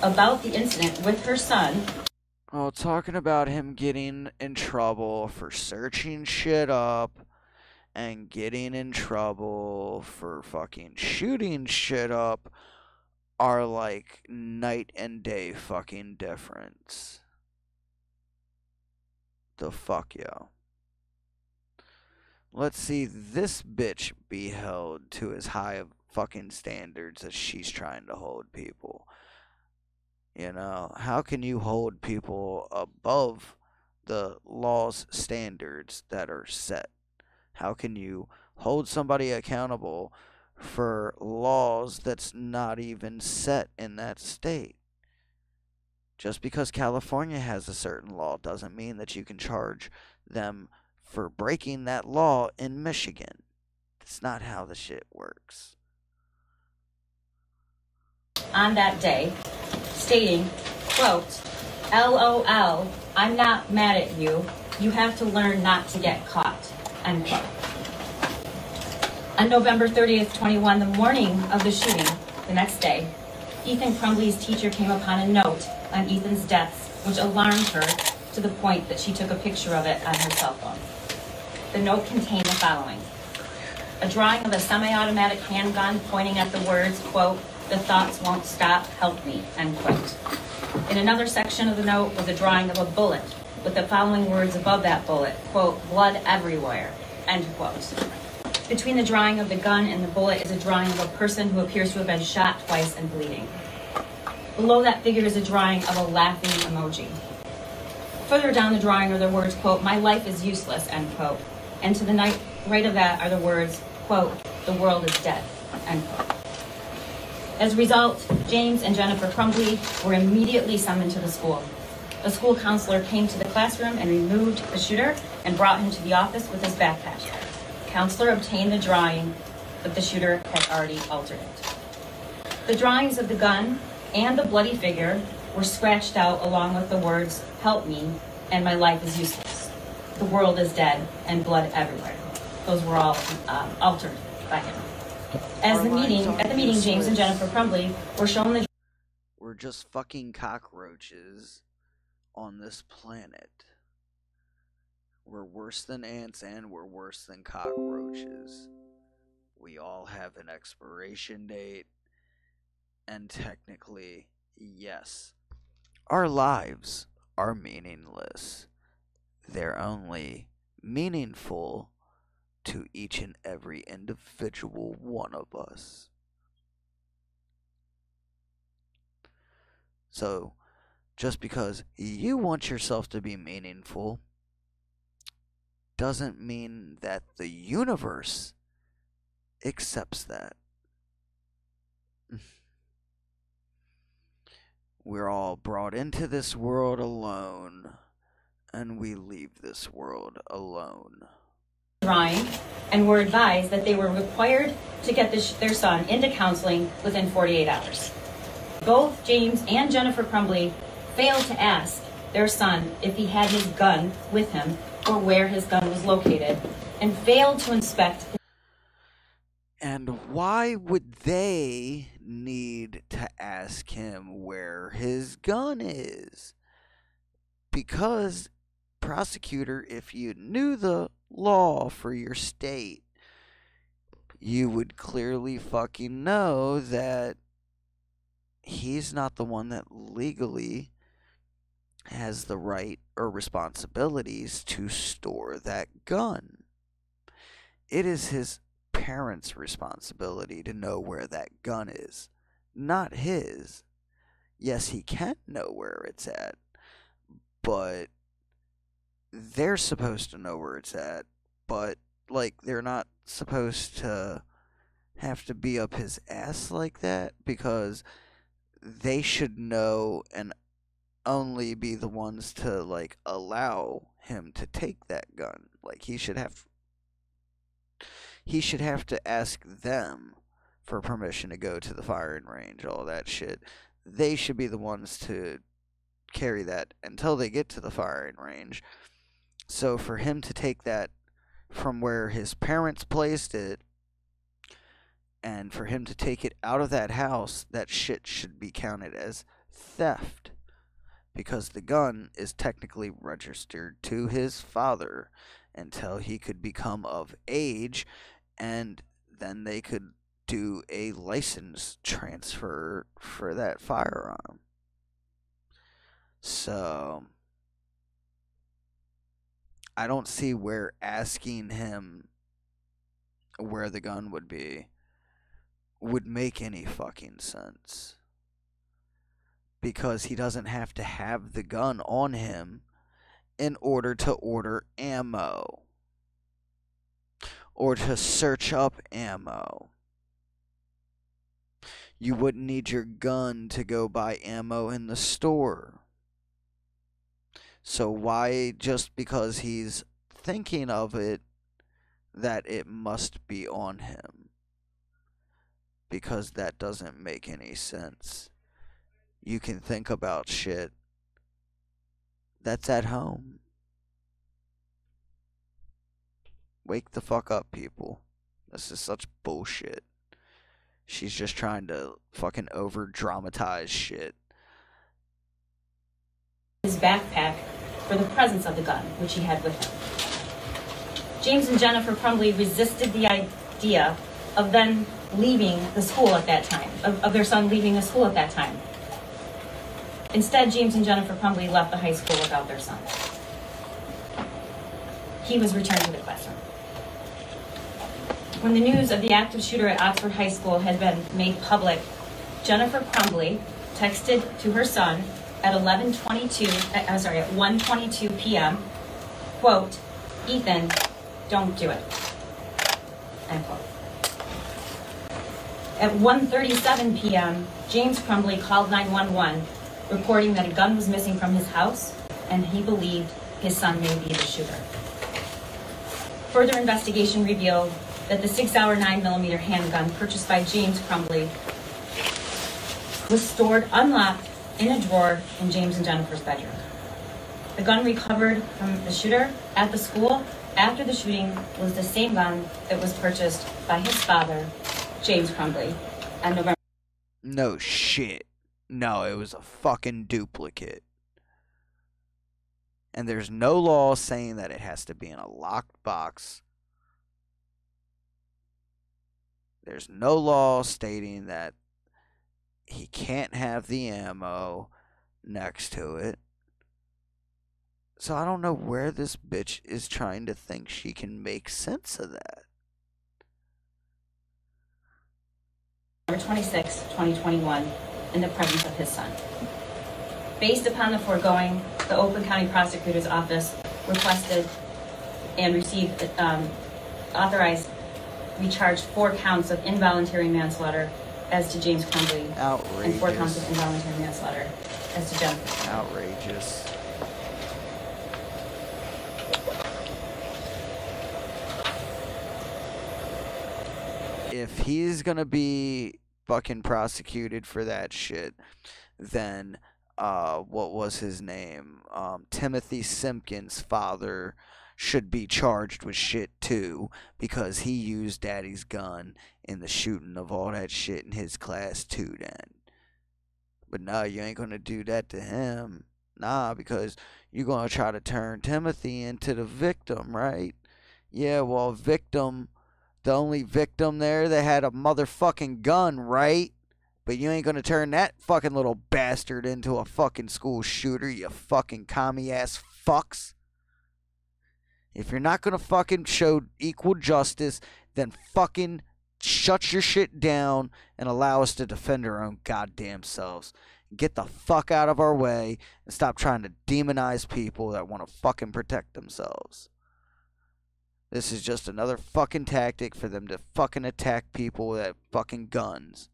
about the incident with her son. Oh, talking about him getting in trouble for searching shit up and getting in trouble for fucking shooting shit up are like night and day fucking difference. The fuck, yo. Let's see this bitch be held to as high of fucking standards as she's trying to hold people. You know, how can you hold people above the law's standards that are set? How can you hold somebody accountable for laws that's not even set in that state? Just because California has a certain law doesn't mean that you can charge them for breaking that law in Michigan. That's not how the shit works. On that day, stating, quote, "LOL, I'm not mad at you. You have to learn not to get caught," end quote. On November 30th, 21, the morning of the shooting, the next day, Ethan Crumbly's teacher came upon a note on Ethan's death, which alarmed her to the point that she took a picture of it on her cell phone. The note contained the following: a drawing of a semi-automatic handgun pointing at the words, quote, "The thoughts won't stop, help me," end quote. In another section of the note was a drawing of a bullet with the following words above that bullet, quote, "Blood everywhere," end quote. Between the drawing of the gun and the bullet is a drawing of a person who appears to have been shot twice and bleeding. Below that figure is a drawing of a laughing emoji. Further down the drawing are the words, quote, "My life is useless," end quote. And to the right of that are the words, quote, "The world is dead," end quote. As a result, James and Jennifer Crumbly were immediately summoned to the school. A school counselor came to the classroom and removed the shooter and brought him to the office with his backpack. The counselor obtained the drawing, but the shooter had already altered it. The drawings of the gun and the bloody figure were scratched out along with the words, "Help me," and "My life is useless." "The world is dead," and "Blood everywhere." Those were all altered by him. At the meeting, James and Jennifer Crumbly were shown the... We're just fucking cockroaches on this planet. We're worse than ants and we're worse than cockroaches. We all have an expiration date. And technically, yes, our lives are meaningless. They're only meaningful to each and every individual one of us. So, just because you want yourself to be meaningful doesn't mean that the universe accepts that. We're all brought into this world alone, and we leave this world alone. Drawing, and were advised that they were required to get their son into counseling within 48 hours. Both James and Jennifer Crumbly failed to ask their son if he had his gun with him or where his gun was located, and failed to inspect. And why would they need to ask him where his gun is? Because, prosecutor, if you knew the law for your state, you would clearly fucking know that he's not the one that legally has the right or responsibilities to store that gun. It is his parents' responsibility to know where that gun is, not his. Yes, he can know where it's at, but they're supposed to know where it's at, but, like, they're not supposed to have to be up his ass like that, because they should know and only be the ones to, like, allow him to take that gun. Like, he should have to ask them for permission to go to the firing range, all that shit. They should be the ones to carry that until they get to the firing range. So for him to take that from where his parents placed it, and for him to take it out of that house, that shit should be counted as theft. Because the gun is technically registered to his father until he could become of age, and then they could do a license transfer for that firearm. So I don't see where asking him where the gun would be would make any fucking sense. Because he doesn't have to have the gun on him in order to order ammo or to search up ammo. You wouldn't need your gun to go buy ammo in the store. So why, just because he's thinking of it, that it must be on him? Because that doesn't make any sense. You can think about shit that's at home. Wake the fuck up, people. This is such bullshit. She's just trying to fucking over-dramatize shit. His backpack for the presence of the gun, which he had with him. James and Jennifer Crumbly resisted the idea of them leaving the school at that time, of their son leaving the school at that time. Instead, James and Jennifer Crumbly left the high school without their son. He was returned to the classroom. When the news of the active shooter at Oxford High School had been made public, Jennifer Crumbly texted to her son at 1:22 p.m., quote, "Ethan, don't do it," end quote. At 1:37 p.m., James Crumbly called 911, reporting that a gun was missing from his house, and he believed his son may be the shooter. Further investigation revealed that the 6-hour 9mm handgun purchased by James Crumbly was stored unlocked in a drawer in James and Jennifer's bedroom. The gun recovered from the shooter at the school after the shooting was the same gun that was purchased by his father, James Crumbly, on November. No shit. No, it was a fucking duplicate. And there's no law saying that it has to be in a locked box. There's no law stating that he can't have the ammo next to it. So I don't know where this bitch is trying to think she can make sense of that. November 26, 2021, in the presence of his son. Based upon the foregoing, the Oakland County Prosecutor's Office requested and received, authorized, recharged 4 counts of involuntary manslaughter as to James Crumbly. Outrageous. And 4 counts of involuntary manslaughter as to Jennifer. Outrageous. If he's gonna be fucking prosecuted for that shit, then what was his name? Timothy Simpkins' father should be charged with shit too, because he used daddy's gun in the shooting of all that shit in his class too then. But no, you ain't gonna do that to him. Nah, because you're gonna try to turn Timothy into the victim, right? Yeah, well, victim, the only victim there that had a motherfucking gun, right? But you ain't gonna turn that fucking little bastard into a fucking school shooter, you fucking commie-ass fucks. If you're not gonna fucking show equal justice, then fucking shut your shit down and allow us to defend our own goddamn selves. Get the fuck out of our way and stop trying to demonize people that want to fucking protect themselves. This is just another fucking tactic for them to fucking attack people with fucking guns.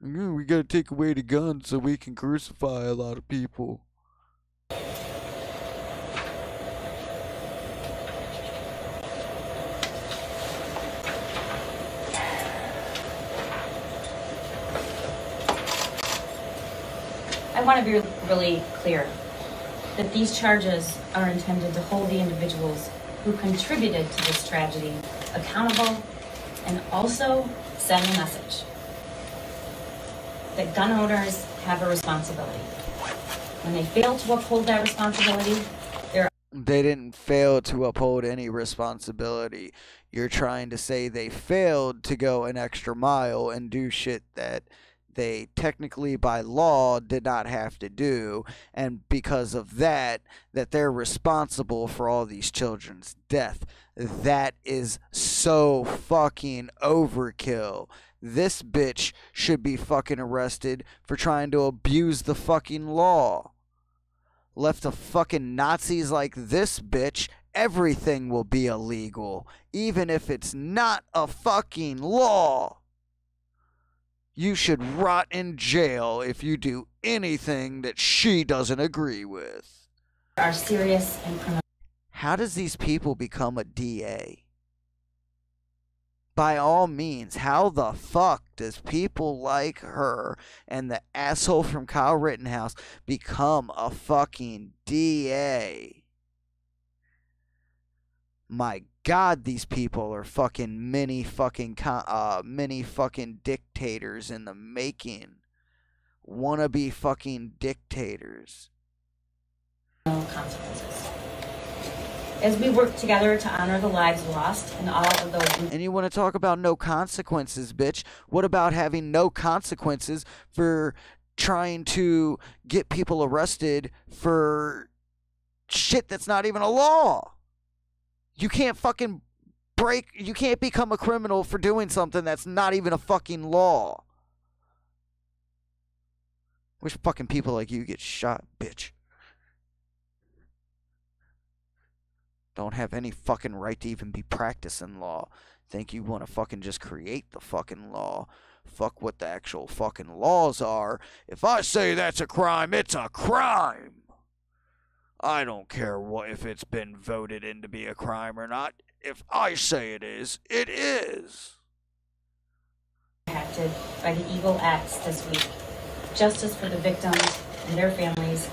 We gotta take away the guns so we can crucify a lot of people. I want to be really clear that these charges are intended to hold the individuals who contributed to this tragedy accountable and also send a message that gun owners have a responsibility. When they fail to uphold that responsibility, they didn't fail to uphold any responsibility. You're trying to say they failed to go an extra mile and do shit that they technically by law did not have to do, and because of that they're responsible for all these children's death. That is so fucking overkill. This bitch should be fucking arrested for trying to abuse the fucking law. Left to fucking Nazis like this bitch, everything will be illegal, even if it's not a fucking law. You should rot in jail if you do anything that she doesn't agree with. Are serious and criminal. How does these people become a DA? By all means, how the fuck does people like her and the asshole from Kyle Rittenhouse become a fucking DA? My God, these people are fucking mini fucking dictators in the making. Wannabe fucking dictators. Consequences. As we work together to honor the lives lost and all of those. And you want to talk about no consequences, bitch? What about having no consequences for trying to get people arrested for shit that's not even a law? You can't fucking you can't become a criminal for doing something that's not even a fucking law. Wish fucking people like you get shot, bitch. Don't have any fucking right to even be practicing law. Think you want to fucking just create the fucking law. Fuck what the actual fucking laws are. If I say that's a crime, it's a crime. I don't care what if it's been voted in to be a crime or not. If I say it is, it is. Impacted by the evil acts this week. Justice for the victims and their families.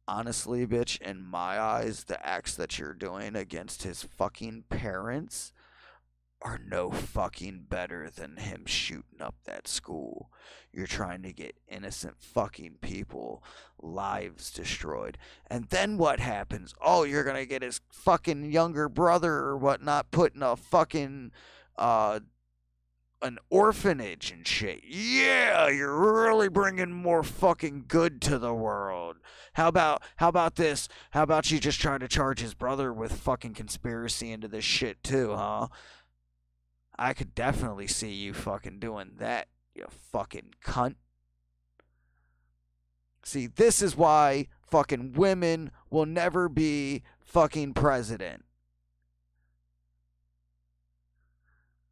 Honestly, bitch, in my eyes, the acts that you're doing against his fucking parents are no fucking better than him shooting up that school. You're trying to get innocent fucking people lives destroyed. And then what happens? Oh, you're gonna get his fucking younger brother or whatnot put in a fucking an orphanage and shit. Yeah, you're really bringing more fucking good to the world. How about this? How about you just try to charge his brother with fucking conspiracy into this shit too, huh? I could definitely see you fucking doing that, you fucking cunt. See, this is why fucking women will never be fucking president.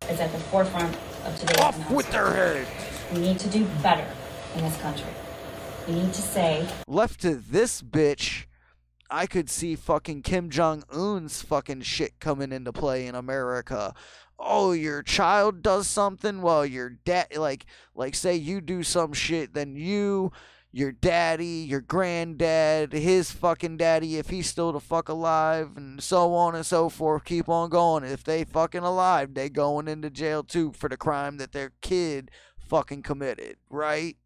Is at the forefront of today's Off with their heads! We need to do better in this country. We need to say... Left to this bitch, I could see fucking Kim Jong-un's fucking shit coming into play in America. Oh, your child does something, well, your dad, like say you do some shit, then you your daddy, your granddad, his fucking daddy, if he's still the fuck alive, and so on and so forth. Keep on going. If they fucking alive, they going into jail too for the crime that their kid fucking committed, right?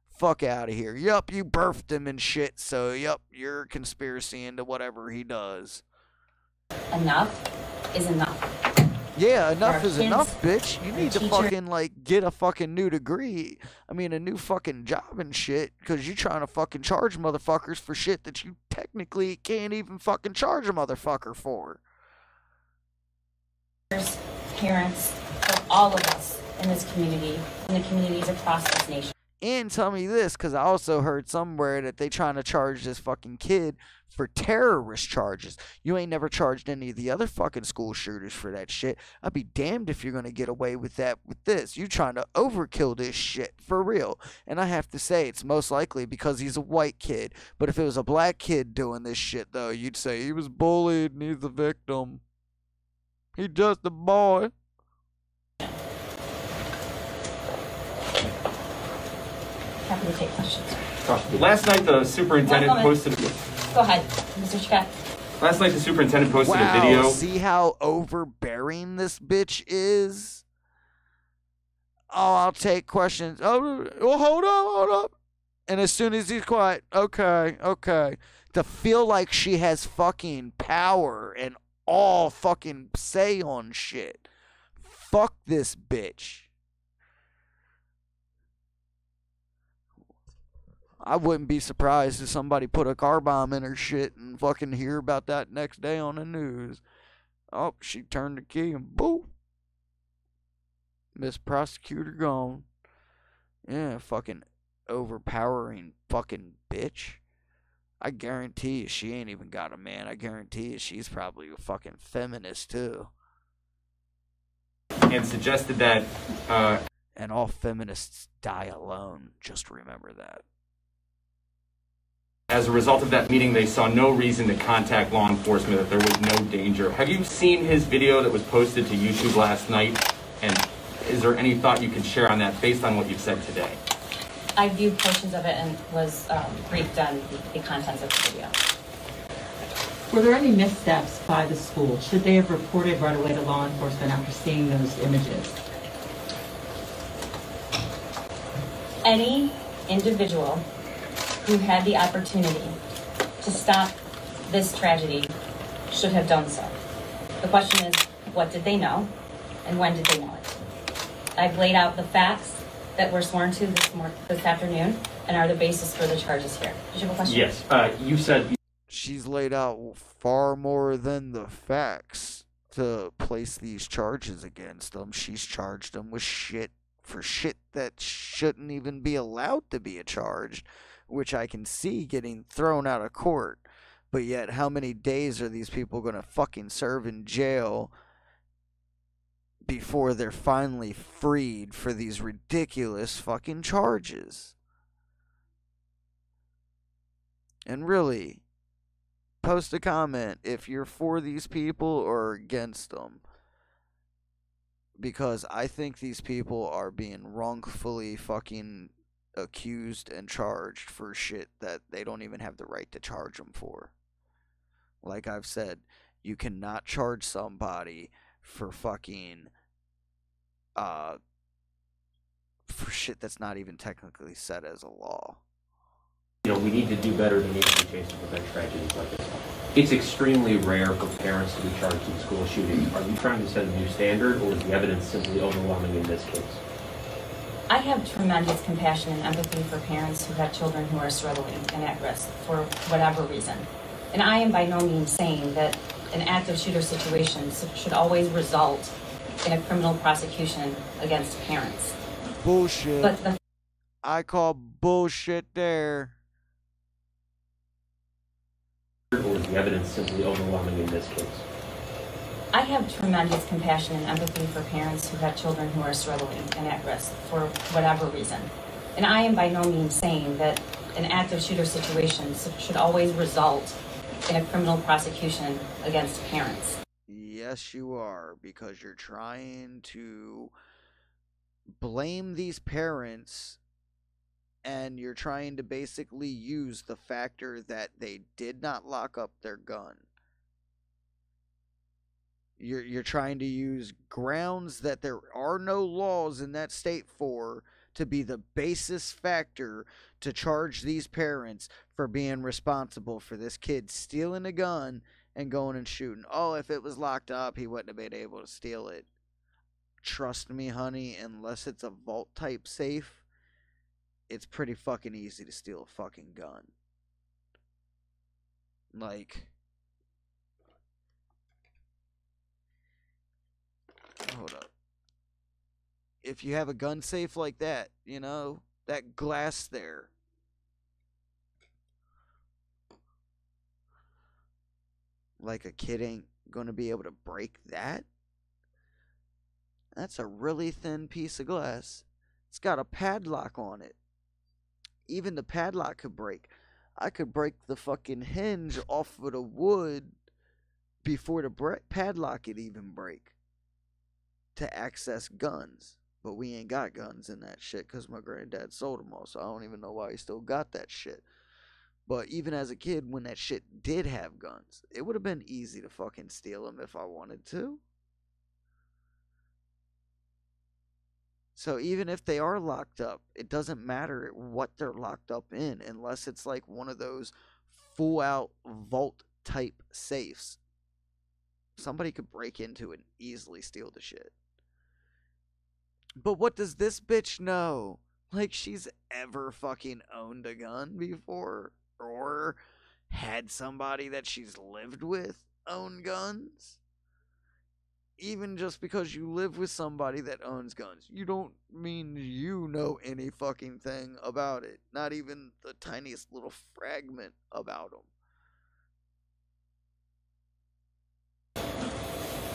Fuck out of here. Yup, you birthed him and shit, so yup, you're a conspiracy into whatever he does. Enough is enough. Yeah, enough Our is kids, enough, bitch. You our need to teacher- fucking, like, get a fucking new degree. I mean, a new fucking job and shit, because you're trying to fucking charge motherfuckers for shit that you technically can't even fucking charge a motherfucker for. Parents, for all of us in this community, and the communities across this nation. And tell me this, because I also heard somewhere that they trying to charge this fucking kid for terrorist charges. You ain't never charged any of the other fucking school shooters for that shit. I'd be damned if you're going to get away with that with this. You trying to overkill this shit, for real. And I have to say, it's most likely because he's a white kid. But if it was a black kid doing this shit, though, you'd say he was bullied and he's the victim. He's just a boy. Happy to take questions. Last night, the superintendent posted. Go ahead, Mr. Chikat. Last night, the superintendent posted Wow, a video. See how overbearing this bitch is? Oh, I'll take questions. Oh, well, hold up. And as soon as he's quiet, okay. To feel like she has fucking power and all fucking say on shit. Fuck this bitch. I wouldn't be surprised if somebody put a car bomb in her shit and fucking hear about that next day on the news. Oh, she turned the key and boom. Miss Prosecutor gone. Yeah, fucking overpowering fucking bitch. I guarantee you she ain't even got a man. I guarantee you she's probably a fucking feminist too. And suggested that. And all feminists die alone. Just remember that. As a result of that meeting, they saw no reason to contact law enforcement, that there was no danger. Have you seen his video that was posted to YouTube last night? And is there any thought you could share on that based on what you've said today? I viewed portions of it and was briefed on the contents of the video. Were there any missteps by the school? Should they have reported right away to law enforcement after seeing those images? Any individual who had the opportunity to stop this tragedy should have done so. The question is, what did they know, and when did they know it? I've laid out the facts that were sworn to this afternoon and are the basis for the charges here. Did you have a question? Yes. You said... She's laid out far more than the facts to place these charges against them. She's charged them with shit for shit that shouldn't even be allowed to be a charge, which I can see getting thrown out of court. But yet, how many days are these people going to fucking serve in jail before they're finally freed for these ridiculous fucking charges? And really, post a comment if you're for these people or against them. Because I think these people are being wrongfully fucking accused and charged for shit that they don't even have the right to charge them for. Like I've said, you cannot charge somebody for fucking for shit that's not even technically set as a law. You know, we need to do better than easily chase to prevent tragedies like this. It's extremely rare for parents to be charged in school shootings. Are you trying to set a new standard, or is the evidence simply overwhelming in this case? I have tremendous compassion and empathy for parents who have children who are struggling and at risk for whatever reason. And I am by no means saying that an active shooter situation should always result in a criminal prosecution against parents. Bullshit. But I call bullshit there. Or is the evidence simply overwhelming in this case? I have tremendous compassion and empathy for parents who have children who are struggling and at risk for whatever reason. And I am by no means saying that an active shooter situation should always result in a criminal prosecution against parents. Yes, you are, because you're trying to blame these parents and you're trying to basically use the factor that they did not lock up their gun. You're trying to use grounds that there are no laws in that state for to be the basis factor to charge these parents for being responsible for this kid stealing a gun and going and shooting. Oh, if it was locked up, he wouldn't have been able to steal it. Trust me, honey, unless it's a vault type safe, it's pretty fucking easy to steal a fucking gun. Like, hold up. If you have a gun safe like that, you know, that glass there, like a kid ain't gonna be able to break that. That's a really thin piece of glass. It's got a padlock on it. Even the padlock could break. I could break the fucking hinge off of the wood before the padlock could even break to access guns. But we ain't got guns in that shit because my granddad sold them all, so I don't even know why he still got that shit. But even as a kid, when that shit did have guns, it would have been easy to fucking steal them if I wanted to. So even if they are locked up, it doesn't matter what they're locked up in unless it's like one of those full out vault type safes. Somebody could break into it and easily steal the shit. But what does this bitch know? Like she's ever fucking owned a gun before? Or had somebody that she's lived with own guns? Even just because you live with somebody that owns guns, you don't mean you know any fucking thing about it. Not even the tiniest little fragment about them.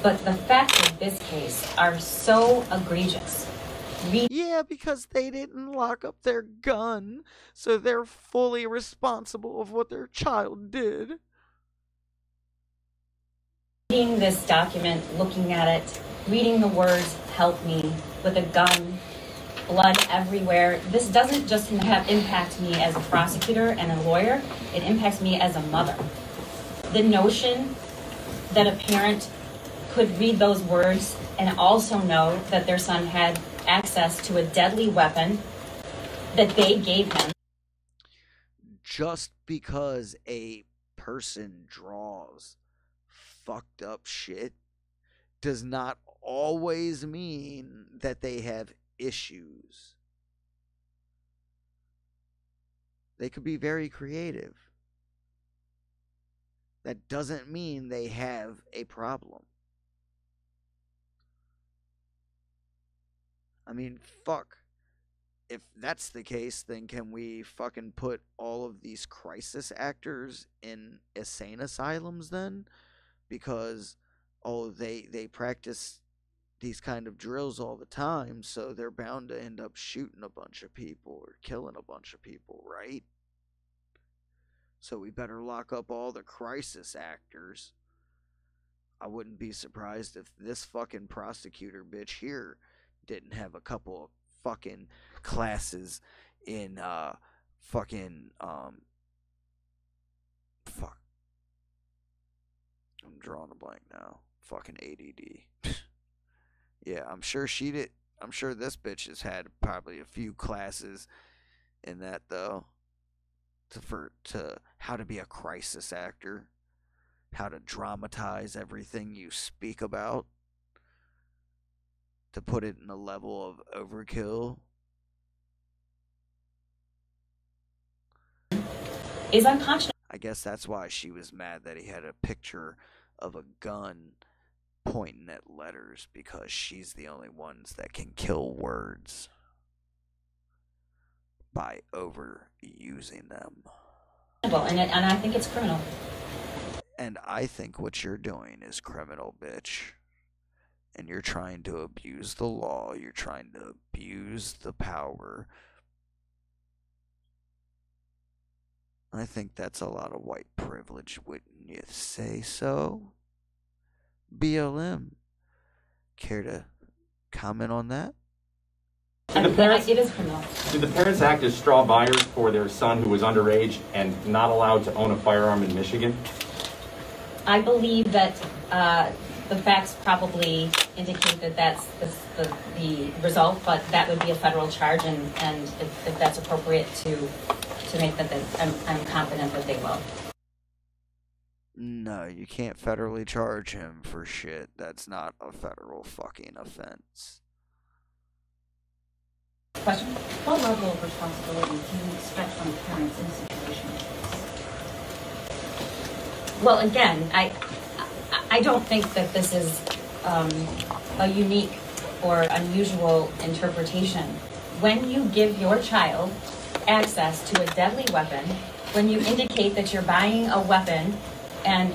But the facts of this case are so egregious. Yeah, because they didn't lock up their gun, so they're fully responsible of what their child did. Reading this document, looking at it, reading the words, "help me," with a gun, blood everywhere, this doesn't just impact me as a prosecutor and a lawyer, it impacts me as a mother. The notion that a parent could read those words and also know that their son had access to a deadly weapon that they gave him. Just because a person draws fucked up shit does not always mean that they have issues. They could be very creative. That doesn't mean they have a problem. I mean, fuck. If that's the case, then can we fucking put all of these crisis actors in insane asylums then? Because, oh, they practice these kind of drills all the time, so they're bound to end up shooting a bunch of people or killing a bunch of people, right? So we better lock up all the crisis actors. I wouldn't be surprised if this fucking prosecutor bitch here didn't have a couple of fucking classes in fuck. I'm drawing a blank now. Fucking ADD. Yeah, I'm sure she did. I'm sure this bitch has had probably a few classes in that though. To how to be a crisis actor, how to dramatize everything you speak about, to put it in a level of overkill. Is unconscionable. I guess that's why she was mad that he had a picture of a gun pointing at letters, because she's the only ones that can kill words by overusing them. And I think it's criminal. And I think what you're doing is criminal, bitch. And you're trying to abuse the law. You're trying to abuse the power. I think that's a lot of white privilege, wouldn't you say so? BLM. Care to comment on that? It is criminal. Did the parents act as straw buyers for their son who was underage and not allowed to own a firearm in Michigan? I believe that the facts probably indicate that that's the result, but that would be a federal charge, and if that's appropriate to make that, I'm confident that they will. No, you can't federally charge him for shit. That's not a federal fucking offense. Question? What level of responsibility do you expect from parents in a situation like this? Well, again, I don't think that this is a unique or unusual interpretation. When you give your child access to a deadly weapon, when you indicate that you're buying a weapon and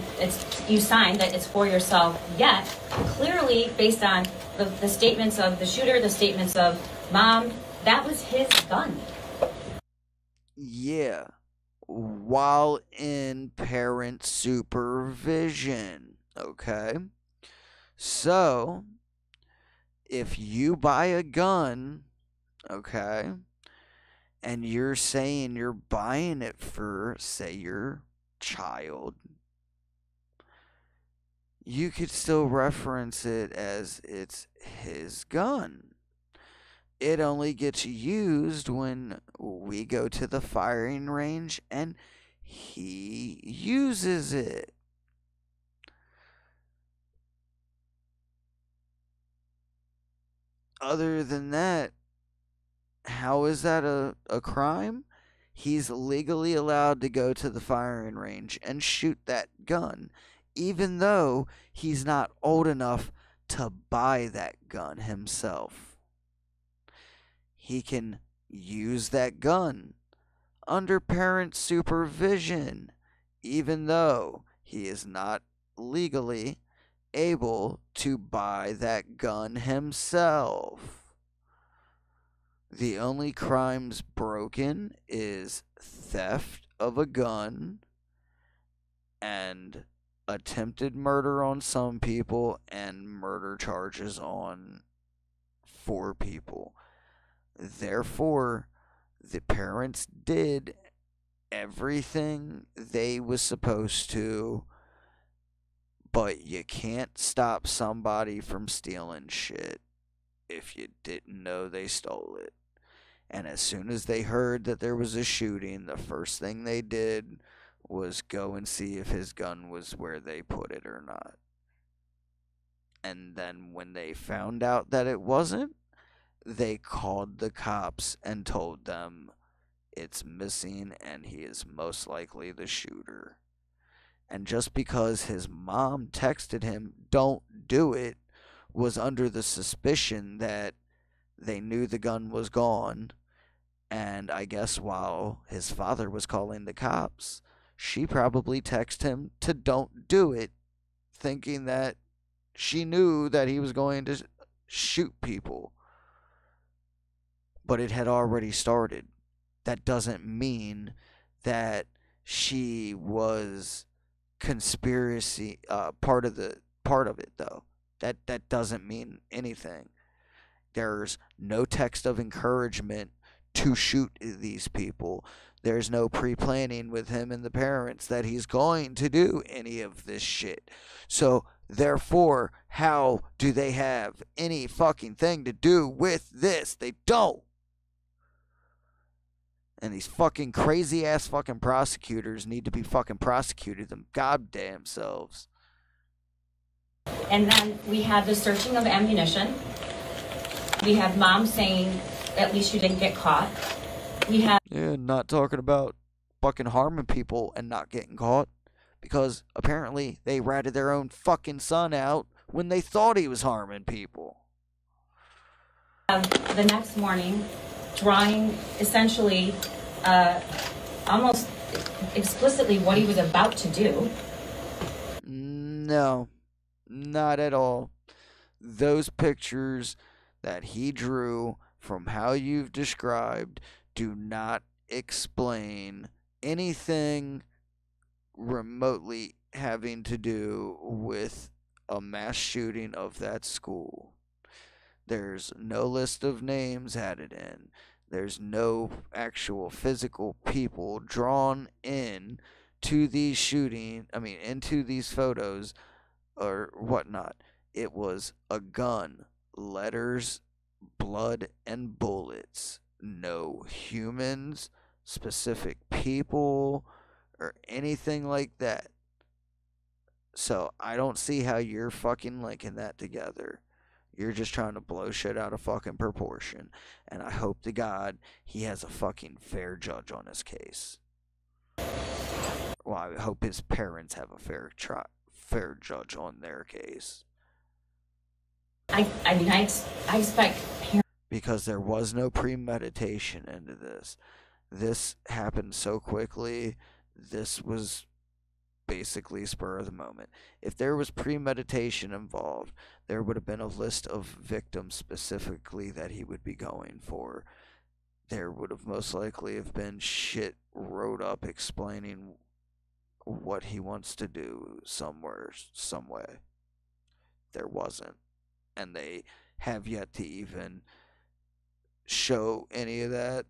you sign that it's for yourself, yet clearly based on the statements of the shooter, the statements of mom, that was his gun. Yeah, while in parent supervision, okay? So, if you buy a gun, okay, and you're saying you're buying it for, say, your child, you could still reference it as it's his gun. It only gets used when we go to the firing range and he uses it. Other than that, how is that a crime? He's legally allowed to go to the firing range and shoot that gun, even though he's not old enough to buy that gun himself. He can use that gun under parent supervision, even though he is not legally able to buy that gun himself. The only crimes broken is theft of a gun and attempted murder on some people and murder charges on 4 people. Therefore, the parents did everything they was supposed to, but you can't stop somebody from stealing shit if you didn't know they stole it. And as soon as they heard that there was a shooting, the first thing they did was go and see if his gun was where they put it or not. And then when they found out that it wasn't, they called the cops and told them it's missing and he is most likely the shooter. And just because his mom texted him, "Don't do it," was under the suspicion that they knew the gun was gone. And I guess while his father was calling the cops, she probably texted him to don't do it, thinking that she knew that he was going to shoot people. But it had already started. That doesn't mean that she was conspiracy part of it though. That doesn't mean anything. There's no text of encouragement to shoot these people. There's no pre-planning with him and the parents that he's going to do any of this shit. So therefore, how do they have any fucking thing to do with this? They don't. And these fucking crazy ass fucking prosecutors need to be fucking prosecuted them goddamn selves. And then we have the searching of ammunition. We have mom saying, at least you didn't get caught. We have... Yeah, not talking about fucking harming people and not getting caught. Because apparently they ratted their own fucking son out when they thought he was harming people. The next morning, drawing essentially almost explicitly what he was about to do. No, not at all. Those pictures that he drew from how you've described do not explain anything remotely having to do with a mass shooting of that school. There's no list of names added in. There's no actual physical people drawn in to these into these photos or whatnot. It was a gun, letters, blood, and bullets. No humans, specific people, or anything like that. So I don't see how you're fucking linking that together. You're just trying to blow shit out of fucking proportion. And I hope to God he has a fucking fair judge on his case. Well, I hope his parents have a fair judge on their case. I expect parents. Because there was no premeditation into this. This happened so quickly. This was basically spur of the moment. If there was premeditation involved, there would have been a list of victims specifically that he would be going for. There would have most likely have been shit wrote up explaining what he wants to do somewhere, some way. There wasn't. And they have yet to even show any of that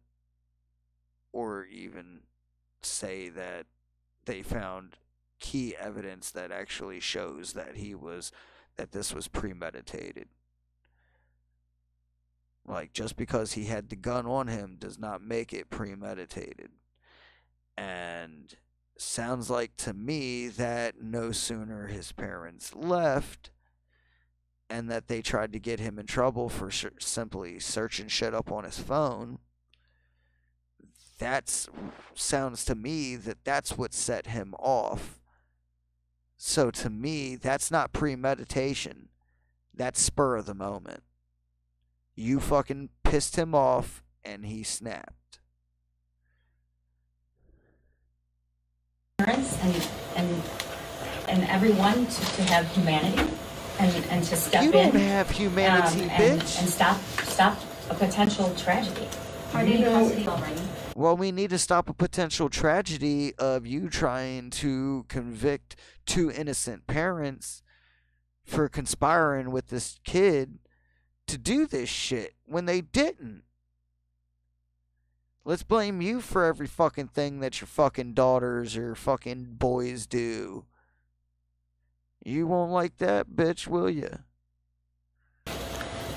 or even say that they found key evidence that actually shows that this was premeditated. Like, just because he had the gun on him does not make it premeditated. And sounds like to me that no sooner his parents left and that they tried to get him in trouble for simply searching shit up on his phone, sounds to me that that's what set him off. So to me, that's not premeditation. That's spur of the moment. You fucking pissed him off and he snapped. Parents and everyone to have humanity and to step in. You don't have humanity, bitch. And stop a potential tragedy. Are they in custody already? Well, we need to stop a potential tragedy of you trying to convict two innocent parents for conspiring with this kid to do this shit when they didn't. Let's blame you for every fucking thing that your fucking daughters or fucking boys do. You won't like that, bitch, will you?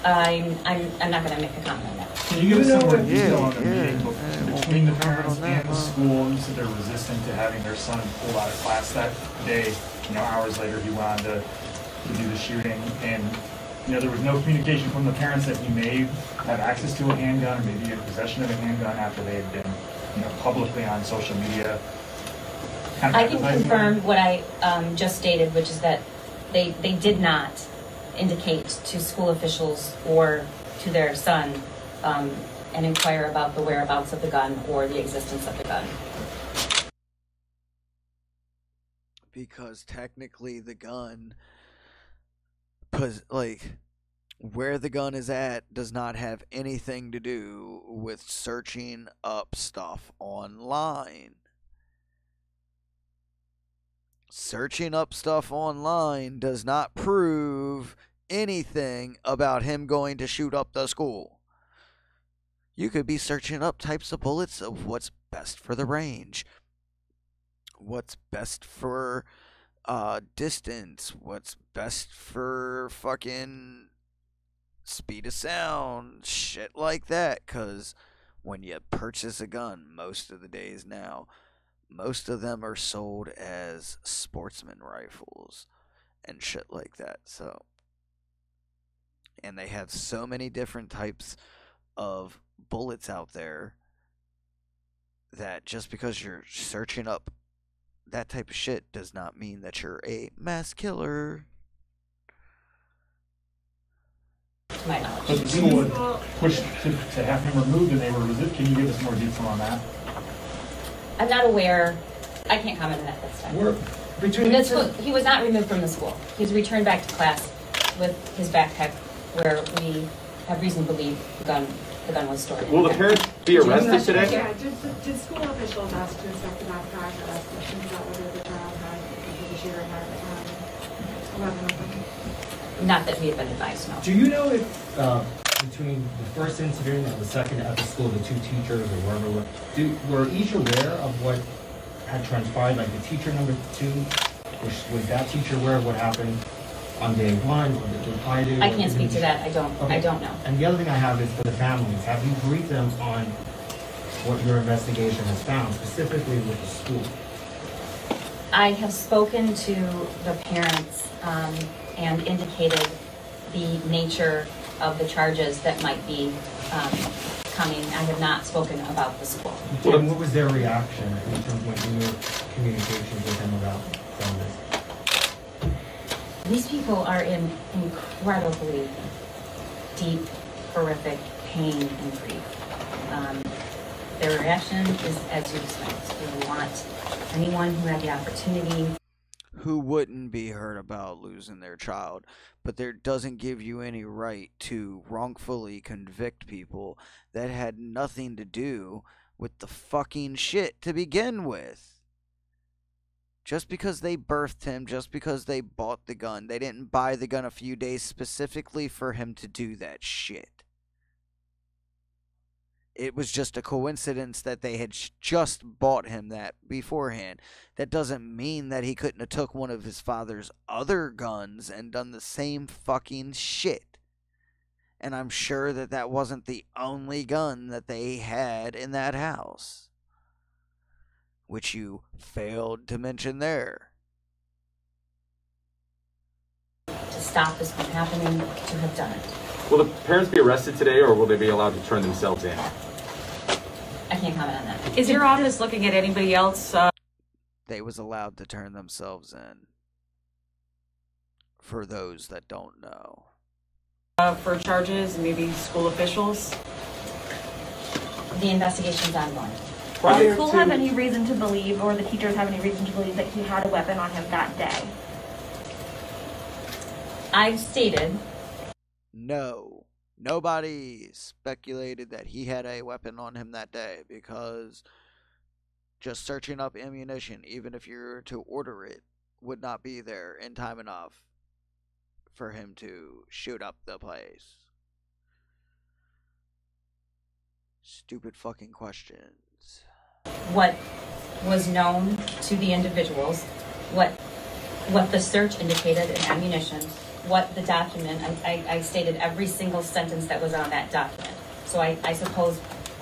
I'm not going to make a comment on that. Can you give us some more detail on the meeting between the parents and the school? You said they're resistant to having their son pulled out of class that day. Hours later he went on to do the shooting, and there was no communication from the parents that he may have access to a handgun or maybe in possession of a handgun after they had been publicly on social media. I can confirm what I just stated, which is that they did not indicate to school officials or to their son and inquire about the whereabouts of the gun or the existence of the gun. Because technically the gun, where the gun is at does not have anything to do with searching up stuff online. Searching up stuff online does not prove anything about him going to shoot up the school. You could be searching up types of bullets of what's best for the range, what's best for distance, what's best for fucking speed of sound, shit like that. Because when you purchase a gun, most of the days now, most of them are sold as sportsman rifles and shit like that. So, and they have so many different types of bullets out there that just because you're searching up that type of shit does not mean that you're a mass killer. My knowledge. But the school would push to have him removed and they were resistant. Can you give us more detail on that? I'm not aware. I can't comment on that this time. He was not removed from the school. He was returned back to class with his backpack where we have reason to believe the gun was stored. Will the parents be arrested today? Yeah, did school officials ask to inspect the backpack or ask questions about whether the child had, the shooter had a weapon with him? Not that we have been advised, no. Do you know if between the first incident and the second at the school, the two teachers or wherever were each aware of what had transpired? Like the teacher number 2, was that teacher aware of what happened on day 1, or did they reply to? I can't speak to that. I don't. Okay. I don't know. And the other thing I have is for the families. Have you briefed them on what your investigation has found, specifically with the school? I have spoken to the parents and indicated the nature of the charges that might be coming. I have not spoken about the school. And what was their reaction in terms of your communications with them about this? These people are in incredibly deep, horrific pain and grief. Their reaction is as you expect. They want anyone who had the opportunity. Who wouldn't be hurt about losing their child? But there doesn't give you any right to wrongfully convict people that had nothing to do with the fucking shit to begin with. Just because they birthed him, just because they bought the gun, they didn't buy the gun a few days specifically for him to do that shit. It was just a coincidence that they had just bought him that beforehand. That doesn't mean that he couldn't have took one of his father's other guns and done the same fucking shit. And I'm sure that that wasn't the only gun that they had in that house, which you failed to mention there. To stop this from happening, to have done it. Will the parents be arrested today, or will they be allowed to turn themselves in? I can't comment on that. Is your office looking at anybody else? They was allowed to turn themselves in. For those that don't know. For charges, maybe school officials? The investigation's ongoing. Does the school have any reason to believe, or the teachers have any reason to believe, that he had a weapon on him that day? I've stated. No. Nobody speculated that he had a weapon on him that day, because just searching up ammunition, even if you're to order it, would not be there in time enough for him to shoot up the place. Stupid fucking questions. What was known to the individuals, what the search indicated in ammunition, what the document, I stated every single sentence that was on that document. So I suppose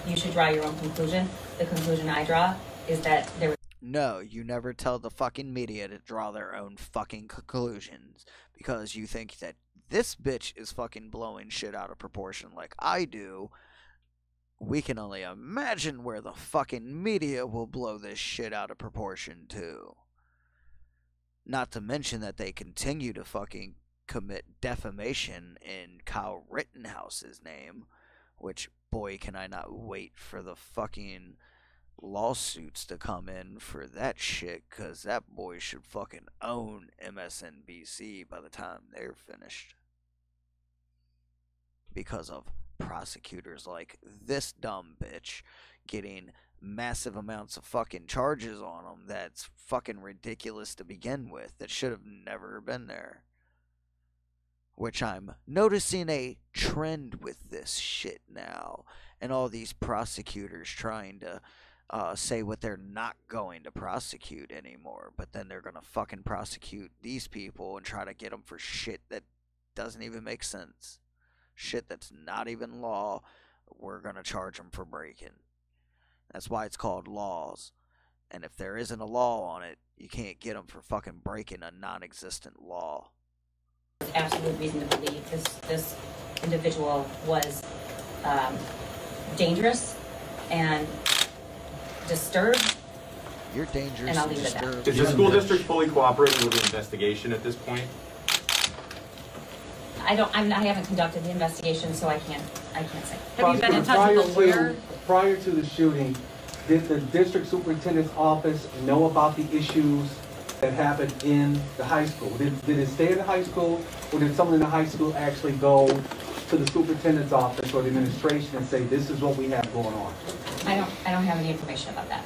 you should draw your own conclusion. The conclusion I draw is that there was... No, you never tell the fucking media to draw their own fucking conclusions, because you think that this bitch is fucking blowing shit out of proportion like I do. We can only imagine where the fucking media will blow this shit out of proportion too. Not to mention that they continue to fucking commit defamation in Kyle Rittenhouse's name, which, boy, can I not wait for the fucking lawsuits to come in for that shit, because that boy should fucking own MSNBC by the time they're finished. Because of prosecutors like this dumb bitch getting massive amounts of fucking charges on them that's fucking ridiculous to begin with, that should have never been there. Which I'm noticing a trend with this shit now, and all these prosecutors trying to say what they're not going to prosecute anymore, but then they're gonna fucking prosecute these people and try to get them for shit that doesn't even make sense. Shit that's not even law, we're gonna charge them for breaking. That's why it's called laws. And if there isn't a law on it, you can't get them for fucking breaking a non-existent law. There's absolute reason to believe this individual was dangerous and disturbed. You're dangerous and I'll leave it at that. Is the school district fully cooperating with the investigation at this point? I haven't conducted the investigation, so I can't say. Have you been in touch with a lawyer? Prior to the shooting, did the district superintendent's office know about the issues that happened in the high school? Did it stay in the high school, or did someone in the high school actually go to the superintendent's office or the administration and say, this is what we have going on? I don't have any information about that.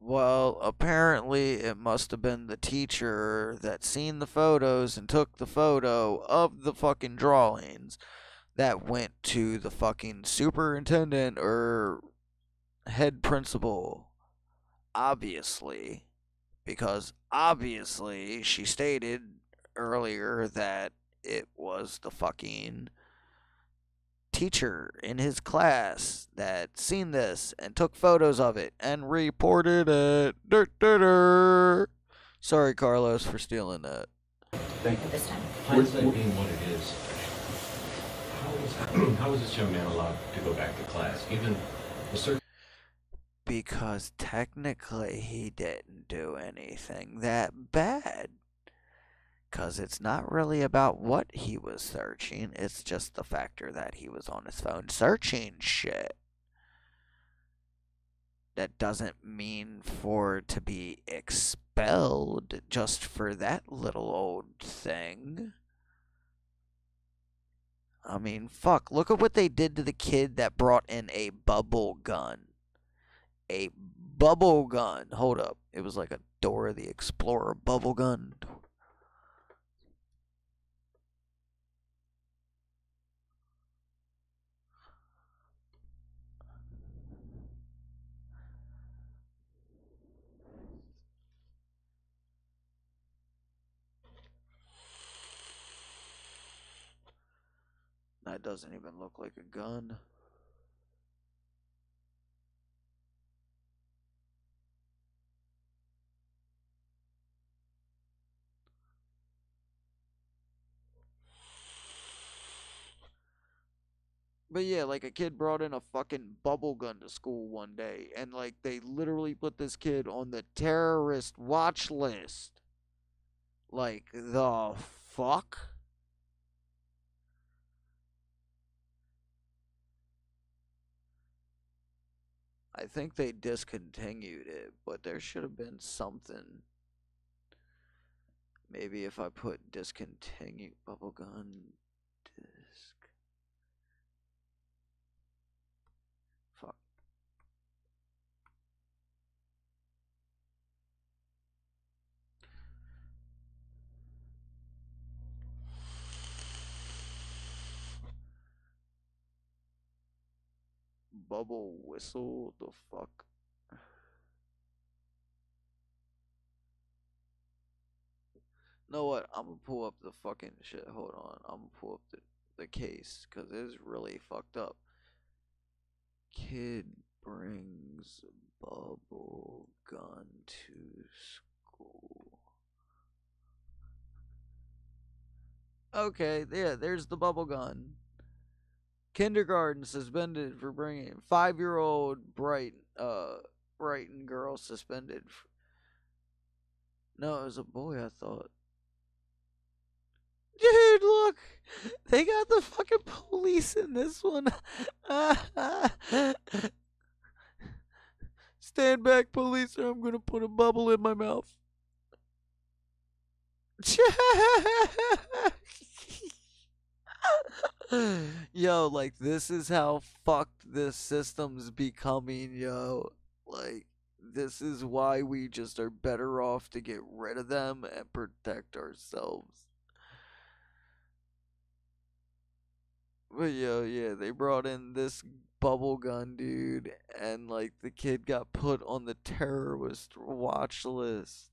Well, apparently it must have been the teacher that seen the photos and took the photo of the fucking drawings that went to the fucking superintendent or head principal. Obviously. Because obviously she stated earlier that it was the fucking teacher in his class that seen this and took photos of it and reported it. Sorry, Carlos, for stealing that. Thank you. This time. Hindsight being what it is, how was this young man allowed to go back to class? Even the search. Because technically he didn't do anything that bad. Because it's not really about what he was searching, it's just the factor that he was on his phone searching shit. That doesn't mean for it to be expelled just for that little old thing. I mean, fuck, look at what they did to the kid that brought in a bubble gun. A bubble gun. Hold up. It was like a Dora the Explorer bubble gun. That doesn't even look like a gun. But yeah, like a kid brought in a fucking bubble gun to school one day, and like they literally put this kid on the terrorist watch list. Like, the fuck? I think they discontinued it, but there should have been something. Maybe if I put discontinue bubblegun disc. Fuck. Bubble whistle, the fuck? Know what? I'm gonna pull up the fucking shit. Hold on. I'm gonna pull up the case because it is really fucked up. Kid brings bubble gun to school. Okay, yeah, there's the bubble gun. Kindergarten suspended for bringing 5-year-old Brighton girl suspended. No, it was a boy, I thought. Dude, look! They got the fucking police in this one. Stand back, police, or I'm gonna put a bubble in my mouth. Yo, like, this is how fucked this system's becoming, yo. Like, this is why we just are better off to get rid of them and protect ourselves. But yo, yeah, they brought in this bubble gun dude, and like the kid got put on the terrorist watch list.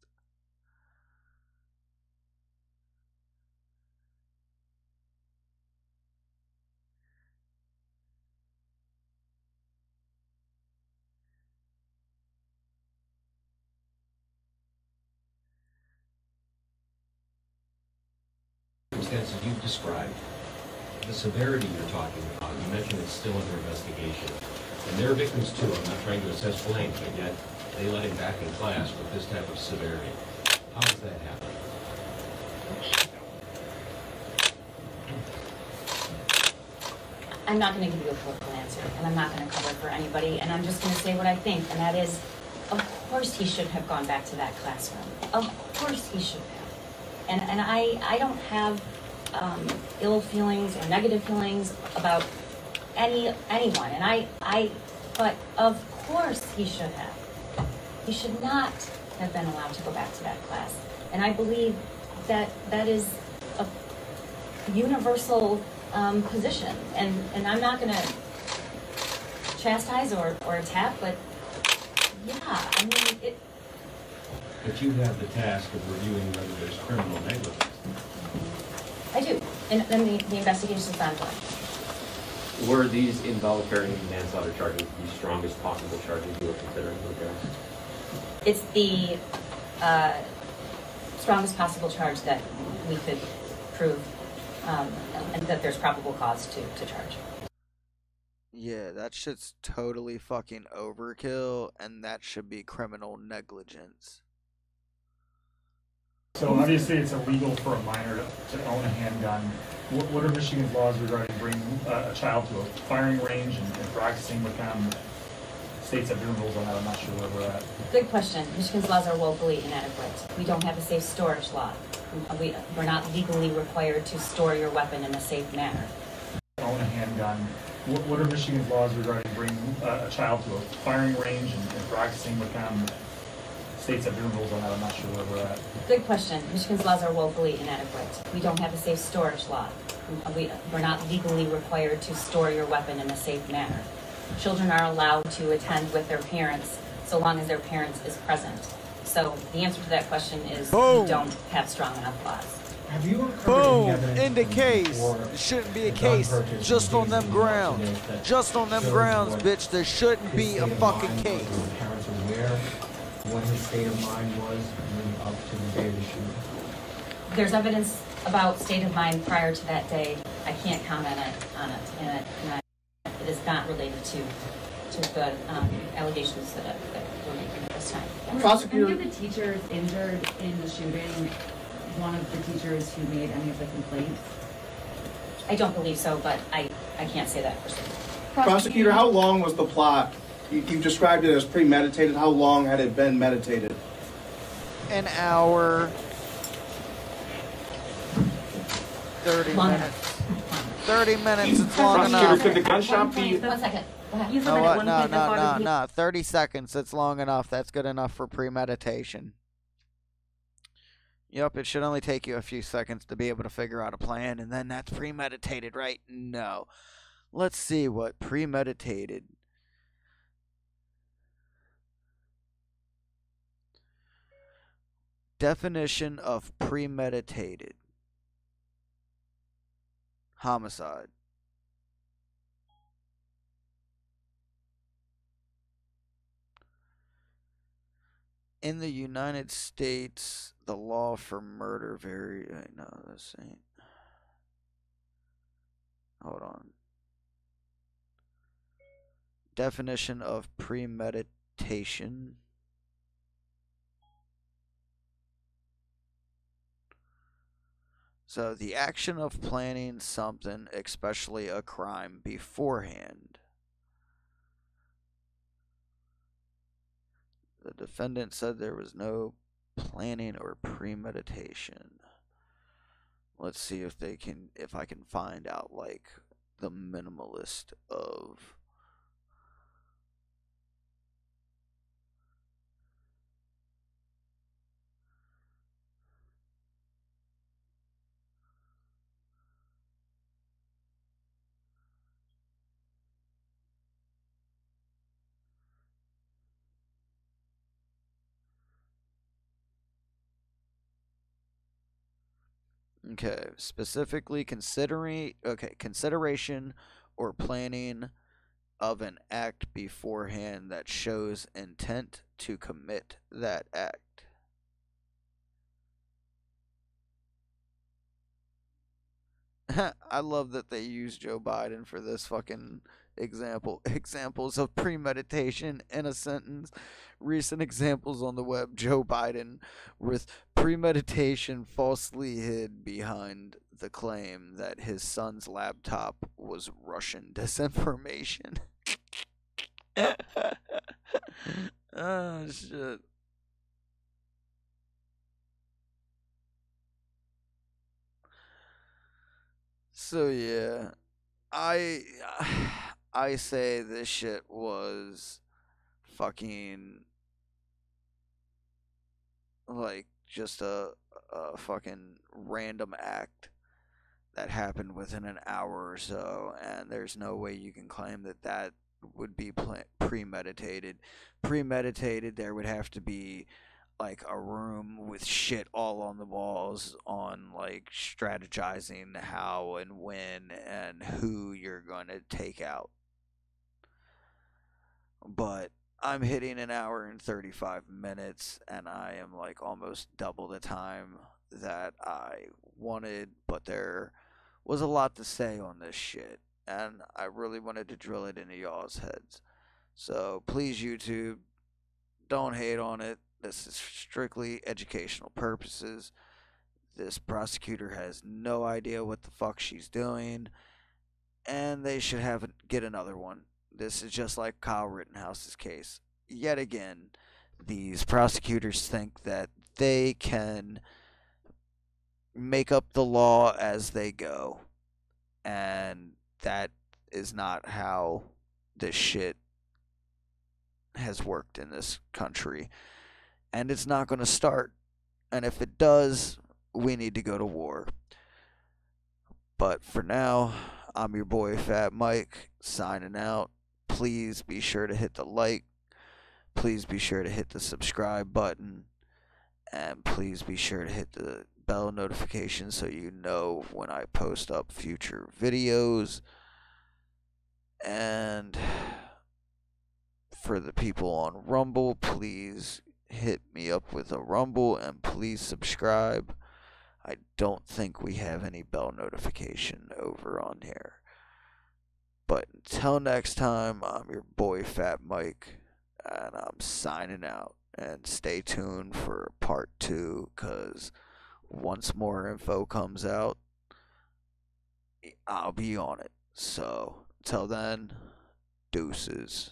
Circumstances you've described, the severity you're talking about, you mentioned it's still under investigation. And they're victims too. I'm not trying to assess blame, but yet they let him back in class with this type of severity. How does that happen? I'm not going to give you a political answer, and I'm not going to cover for anybody, and I'm just going to say what I think, and that is, of course he should have gone back to that classroom. Of course he should have. And I don't have ill feelings or negative feelings about anyone, and but of course he should have. He should not have been allowed to go back to that class. And I believe that that is a universal position. And I'm not going to chastise or attack, but yeah, I mean, it. But you have the task of reviewing whether there's criminal negligence. I do. And then the investigation is ongoing. Were these involuntary manslaughter charges the strongest possible charges you were considering with them? It's the strongest possible charge that we could prove, and that there's probable cause to charge. Yeah, that shit's totally fucking overkill, and that should be criminal negligence. So obviously it's illegal for a minor to own a handgun. What are Michigan's laws regarding bringing a child to a firing range and practicing with them? States have different rules on that. I'm not sure where we're at. Good question. Michigan's laws are woefully inadequate. We don't have a safe storage law. We're not legally required to store your weapon in a safe manner. Own a handgun. What are Michigan's laws regarding bringing a child to a firing range and practicing with them? States have different rules on that. I'm not sure where we're at. Good question. Michigan's laws are woefully inadequate. We don't have a safe storage law. We're not legally required to store your weapon in a safe manner. Children are allowed to attend with their parents so long as their parents is present. So the answer to that question is Boom. we don't have strong enough laws. Have you Boom! In the case. Shouldn't be a case. Just on them grounds. Just on them grounds, bitch. There shouldn't be a fucking case. Parents aware what his state of mind was leading up to the day of the shooting? There's evidence about state of mind prior to that day. I can't comment on it. And it is not related to the allegations that we're making at this time. Prosecutor, any of the teachers injured in the shooting one of the teachers who made any of the complaints? I don't believe so, but I can't say that for certain. Prosecutor, how long was the plot? You've described it as premeditated. How long had it been meditated? An hour. 30 minutes. 30 minutes, it's long enough. Could the gunshot be... 1 second. No. 30 seconds, it's long enough. That's good enough for premeditation. Yep, it should only take you a few seconds to be able to figure out a plan, and then that's premeditated, right? No. Let's see what premeditated... Definition of premeditated. Homicide. In the United States, the law for murder no, this ain't. Hold on. Definition of premeditation. So, the action of planning something, especially a crime, beforehand. The defendant said there was no planning or premeditation. Let's see if I can find out, like, the minimalist of... Okay, specifically consideration or planning of an act beforehand that shows intent to commit that act. I love that they use Joe Biden for this fucking example. Examples of premeditation in a sentence. Recent examples on the web. Joe Biden with premeditation falsely hid behind the claim that his son's laptop was Russian disinformation. Oh, shit. So yeah, I say this shit was fucking like just a fucking random act that happened within an hour or so, and there's no way you can claim that that would be premeditated. Premeditated, there would have to be like a room with shit all on the walls on like strategizing how and when and who you're gonna take out. But I'm hitting an hour and 35 minutes, and I am like almost double the time that I wanted, but there was a lot to say on this shit, and I really wanted to drill it into y'all's heads. So please, YouTube, don't hate on it. This is strictly educational purposes. This prosecutor has no idea what the fuck she's doing, and they should get another one. This is just like Kyle Rittenhouse's case. Yet again, these prosecutors think that they can make up the law as they go, and that is not how this shit has worked in this country, and it's not going to start. And if it does, we need to go to war. But for now, I'm your boy Fat Mike, signing out. Please be sure to hit the like. Please be sure to hit the subscribe button. And please be sure to hit the bell notification so you know when I post up future videos. And for the people on Rumble, please hit me up with a Rumble and please subscribe. I don't think we have any bell notification over on here. But until next time, I'm your boy Fat Mike, and I'm signing out. And stay tuned for part 2, because once more info comes out, I'll be on it. So, until then, deuces.